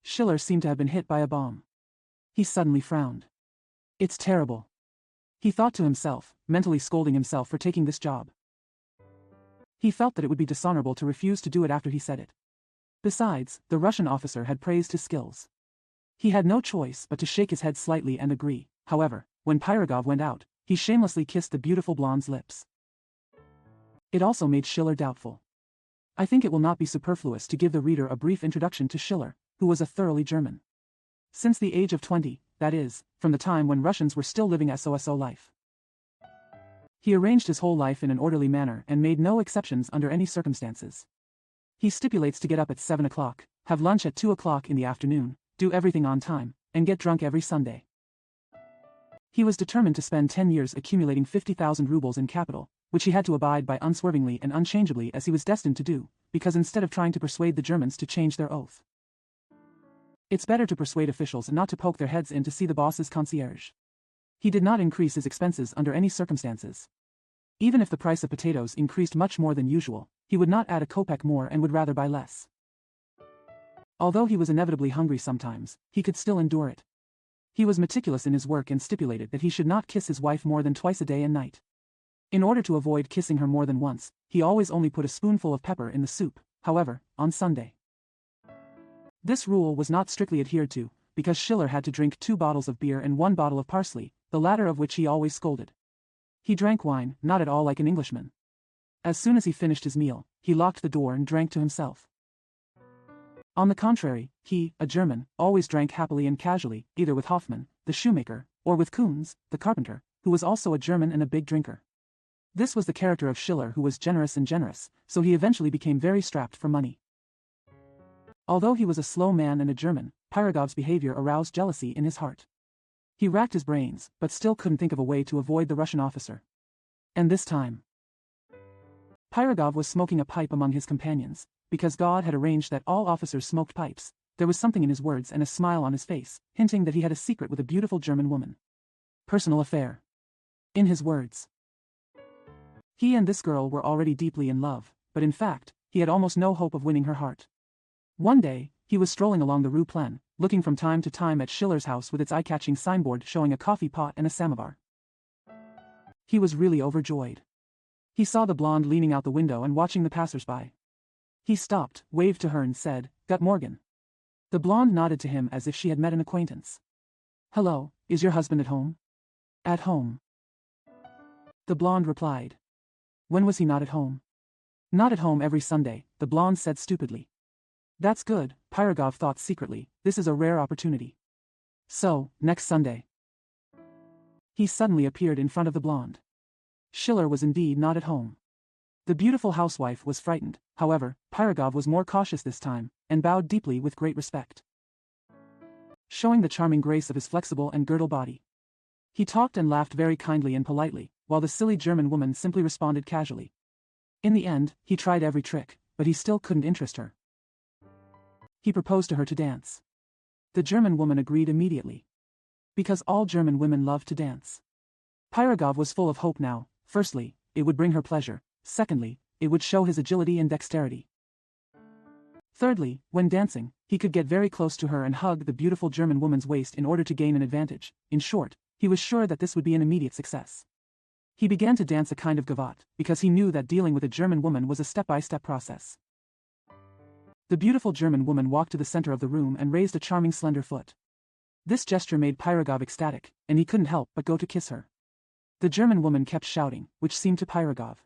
Schiller seemed to have been hit by a bomb. He suddenly frowned. It's terrible, he thought to himself, mentally scolding himself for taking this job. He felt that it would be dishonorable to refuse to do it after he said it. Besides, the Russian officer had praised his skills. He had no choice but to shake his head slightly and agree. However, when Pyrogov went out, he shamelessly kissed the beautiful blonde's lips. It also made Schiller doubtful. I think it will not be superfluous to give the reader a brief introduction to Schiller, who was a thoroughly German. Since the age of 20, that is, from the time when Russians were still living SOSO life. He arranged his whole life in an orderly manner and made no exceptions under any circumstances. He stipulates to get up at 7 o'clock, have lunch at 2 o'clock in the afternoon, do everything on time, and get drunk every Sunday. He was determined to spend 10 years accumulating 50,000 rubles in capital, which he had to abide by unswervingly and unchangeably as he was destined to do, because instead of trying to persuade the Germans to change their oath. It's better to persuade officials and not to poke their heads in to see the boss's concierge. He did not increase his expenses under any circumstances. Even if the price of potatoes increased much more than usual, he would not add a kopeck more and would rather buy less. Although he was inevitably hungry sometimes, he could still endure it. He was meticulous in his work and stipulated that he should not kiss his wife more than twice a day and night. In order to avoid kissing her more than once, he always only put a spoonful of pepper in the soup, however, on Sunday. This rule was not strictly adhered to, because Schiller had to drink 2 bottles of beer and 1 bottle of parsley, the latter of which he always scolded. He drank wine, not at all like an Englishman. As soon as he finished his meal, he locked the door and drank to himself. On the contrary, he, a German, always drank happily and casually, either with Hoffmann, the shoemaker, or with Kunz, the carpenter, who was also a German and a big drinker. This was the character of Schiller, who was generous, so he eventually became very strapped for money. Although he was a slow man and a German, Pyrogov's behavior aroused jealousy in his heart. He racked his brains, but still couldn't think of a way to avoid the Russian officer. And this time, Pyrogov was smoking a pipe among his companions. Because God had arranged that all officers smoked pipes, there was something in his words and a smile on his face, hinting that he had a secret with a beautiful German woman. Personal affair. In his words, he and this girl were already deeply in love, but in fact, he had almost no hope of winning her heart. One day, he was strolling along the Rue Pleine, looking from time to time at Schiller's house with its eye-catching signboard showing a coffee pot and a samovar. He was really overjoyed. He saw the blonde leaning out the window and watching the passers-by. He stopped, waved to her and said, "Gut Morgen." The blonde nodded to him as if she had met an acquaintance. "Hello, is your husband at home?" "At home," the blonde replied. "When was he not at home?" "Not at home every Sunday," the blonde said stupidly. "That's good," Pyrogov thought secretly, "this is a rare opportunity. So, next Sunday." He suddenly appeared in front of the blonde. Schiller was indeed not at home. The beautiful housewife was frightened, however, Pyrogov was more cautious this time, and bowed deeply with great respect, showing the charming grace of his flexible and girdle body. He talked and laughed very kindly and politely, while the silly German woman simply responded casually. In the end, he tried every trick, but he still couldn't interest her. He proposed to her to dance. The German woman agreed immediately. Because all German women love to dance. Pyrogov was full of hope now. Firstly, it would bring her pleasure. Secondly, it would show his agility and dexterity. Thirdly, when dancing, he could get very close to her and hug the beautiful German woman's waist in order to gain an advantage. In short, he was sure that this would be an immediate success. He began to dance a kind of gavotte, because he knew that dealing with a German woman was a step-by-step process. The beautiful German woman walked to the center of the room and raised a charming slender foot. This gesture made Pyrogov ecstatic, and he couldn't help but go to kiss her. The German woman kept shouting, which seemed to Pyrogov.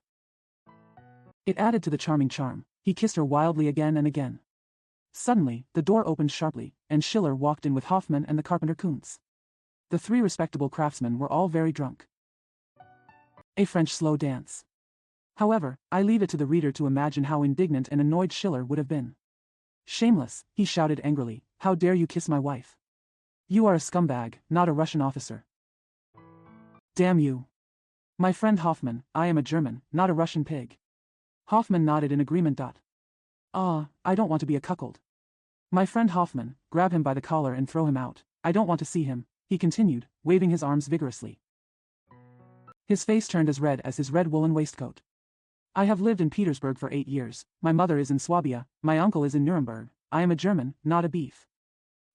It added to the charming charm. He kissed her wildly again and again. Suddenly, the door opened sharply, and Schiller walked in with Hoffmann and the carpenter Kuntz. The 3 respectable craftsmen were all very drunk. A French slow dance. However, I leave it to the reader to imagine how indignant and annoyed Schiller would have been. Shameless, he shouted angrily, how dare you kiss my wife? You are a scumbag, not a Russian officer. Damn you. My friend Hoffman, I am a German, not a Russian pig. Hoffman nodded in agreement. I don't want to be a cuckold. My friend Hoffman, grab him by the collar and throw him out. I don't want to see him, he continued, waving his arms vigorously. His face turned as red as his red woolen waistcoat. I have lived in Petersburg for 8 years, my mother is in Swabia, my uncle is in Nuremberg, I am a German, not a beef.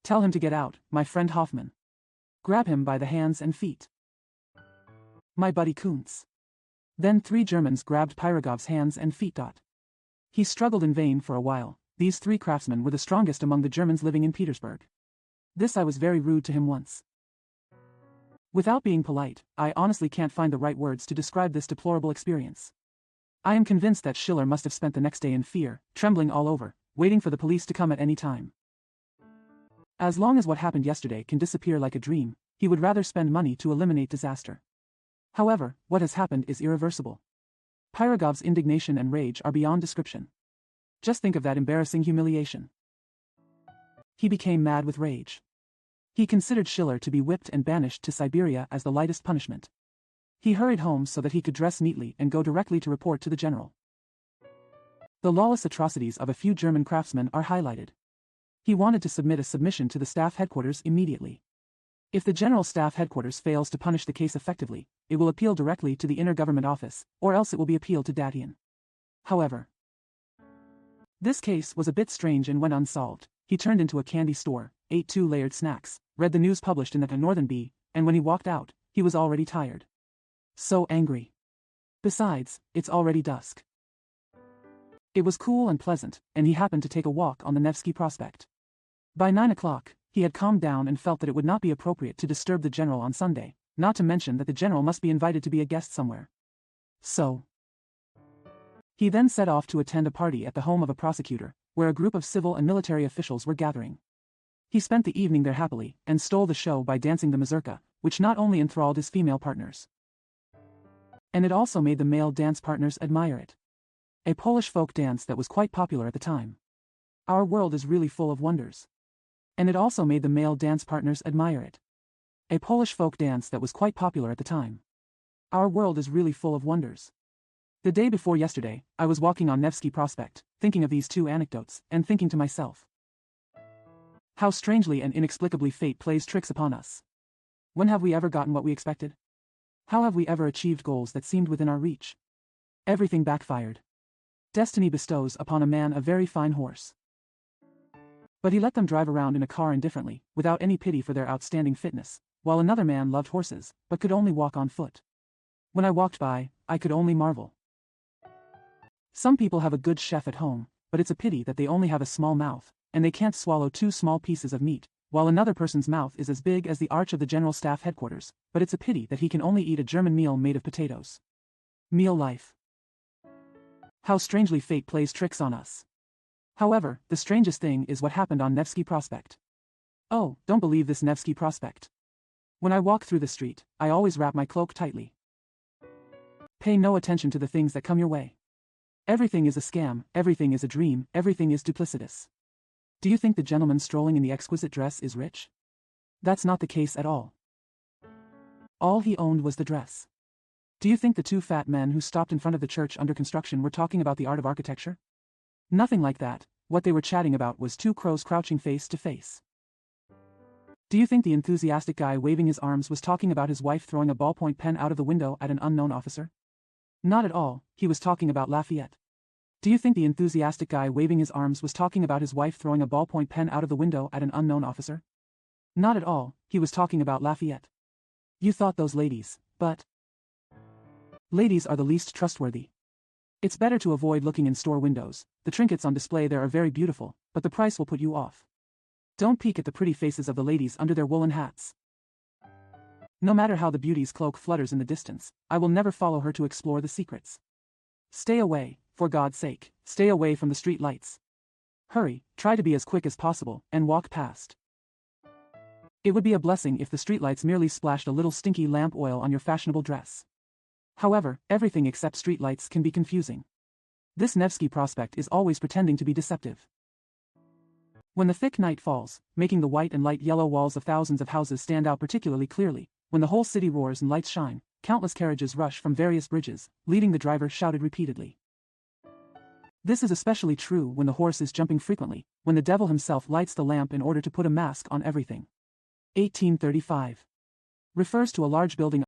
Tell him to get out, my friend Hoffman. Grab him by the hands and feet. My buddy Kuntz. Then 3 Germans grabbed Pyrogov's hands and feet. He struggled in vain for a while. These 3 craftsmen were the strongest among the Germans living in Petersburg. This I was very rude to him once. Without being polite, I honestly can't find the right words to describe this deplorable experience. I am convinced that Schiller must have spent the next day in fear, trembling all over, waiting for the police to come at any time. As long as what happened yesterday can disappear like a dream, he would rather spend money to eliminate disaster. However, what has happened is irreversible. Pyrogov's indignation and rage are beyond description. Just think of that embarrassing humiliation. He became mad with rage. He considered Schiller to be whipped and banished to Siberia as the lightest punishment. He hurried home so that he could dress neatly and go directly to report to the general. The lawless atrocities of a few German craftsmen are highlighted. He wanted to submit a submission to the staff headquarters immediately. If the General Staff Headquarters fails to punish the case effectively, it will appeal directly to the Inner Government Office, or else it will be appealed to Datian. However, this case was a bit strange and went unsolved. He turned into a candy store, ate 2 layered snacks, read the news published in the Northern Bee, and when he walked out, he was already tired. So angry. Besides, it's already dusk. It was cool and pleasant, and he happened to take a walk on the Nevsky Prospekt. By 9 o'clock, he had calmed down and felt that it would not be appropriate to disturb the general on Sunday, not to mention that the general must be invited to be a guest somewhere. So, he then set off to attend a party at the home of a prosecutor, where a group of civil and military officials were gathering. He spent the evening there happily, and stole the show by dancing the mazurka, which not only enthralled his female partners, and it also made the male dance partners admire it. A Polish folk dance that was quite popular at the time. Our world is really full of wonders. And it also made the male dance partners admire it. A Polish folk dance that was quite popular at the time. Our world is really full of wonders. The day before yesterday, I was walking on Nevsky Prospekt, thinking of these 2 anecdotes, and thinking to myself, how strangely and inexplicably fate plays tricks upon us. When have we ever gotten what we expected? How have we ever achieved goals that seemed within our reach? Everything backfired. Destiny bestows upon a man a very fine horse. But he let them drive around in a car indifferently, without any pity for their outstanding fitness, while another man loved horses, but could only walk on foot. When I walked by, I could only marvel. Some people have a good chef at home, but it's a pity that they only have a small mouth, and they can't swallow 2 small pieces of meat, while another person's mouth is as big as the arch of the General Staff Headquarters, but it's a pity that he can only eat a German meal made of potatoes. Meal life. How strangely fate plays tricks on us. However, the strangest thing is what happened on Nevsky Prospekt. Oh, don't believe this Nevsky Prospekt. When I walk through the street, I always wrap my cloak tightly. Pay no attention to the things that come your way. Everything is a scam, everything is a dream, everything is duplicitous. Do you think the gentleman strolling in the exquisite dress is rich? That's not the case at all. All he owned was the dress. Do you think the 2 fat men who stopped in front of the church under construction were talking about the art of architecture? Nothing like that. What they were chatting about was 2 crows crouching face to face. Do you think the enthusiastic guy waving his arms was talking about his wife throwing a ballpoint pen out of the window at an unknown officer? Not at all, he was talking about Lafayette. Do you think the enthusiastic guy waving his arms was talking about his wife throwing a ballpoint pen out of the window at an unknown officer? Not at all, he was talking about Lafayette. You thought those ladies, but ladies are the least trustworthy. It's better to avoid looking in store windows. The trinkets on display there are very beautiful, but the price will put you off. Don't peek at the pretty faces of the ladies under their woolen hats. No matter how the beauty's cloak flutters in the distance, I will never follow her to explore the secrets. Stay away, for God's sake, stay away from the street lights. Hurry, try to be as quick as possible, and walk past. It would be a blessing if the streetlights merely splashed a little stinky lamp oil on your fashionable dress. However, everything except streetlights can be confusing. This Nevsky Prospekt is always pretending to be deceptive. When the thick night falls, making the white and light yellow walls of thousands of houses stand out particularly clearly, when the whole city roars and lights shine, countless carriages rush from various bridges, leading the driver shouted repeatedly. This is especially true when the horse is jumping frequently, when the devil himself lights the lamp in order to put a mask on everything. 1835. Refers to a large building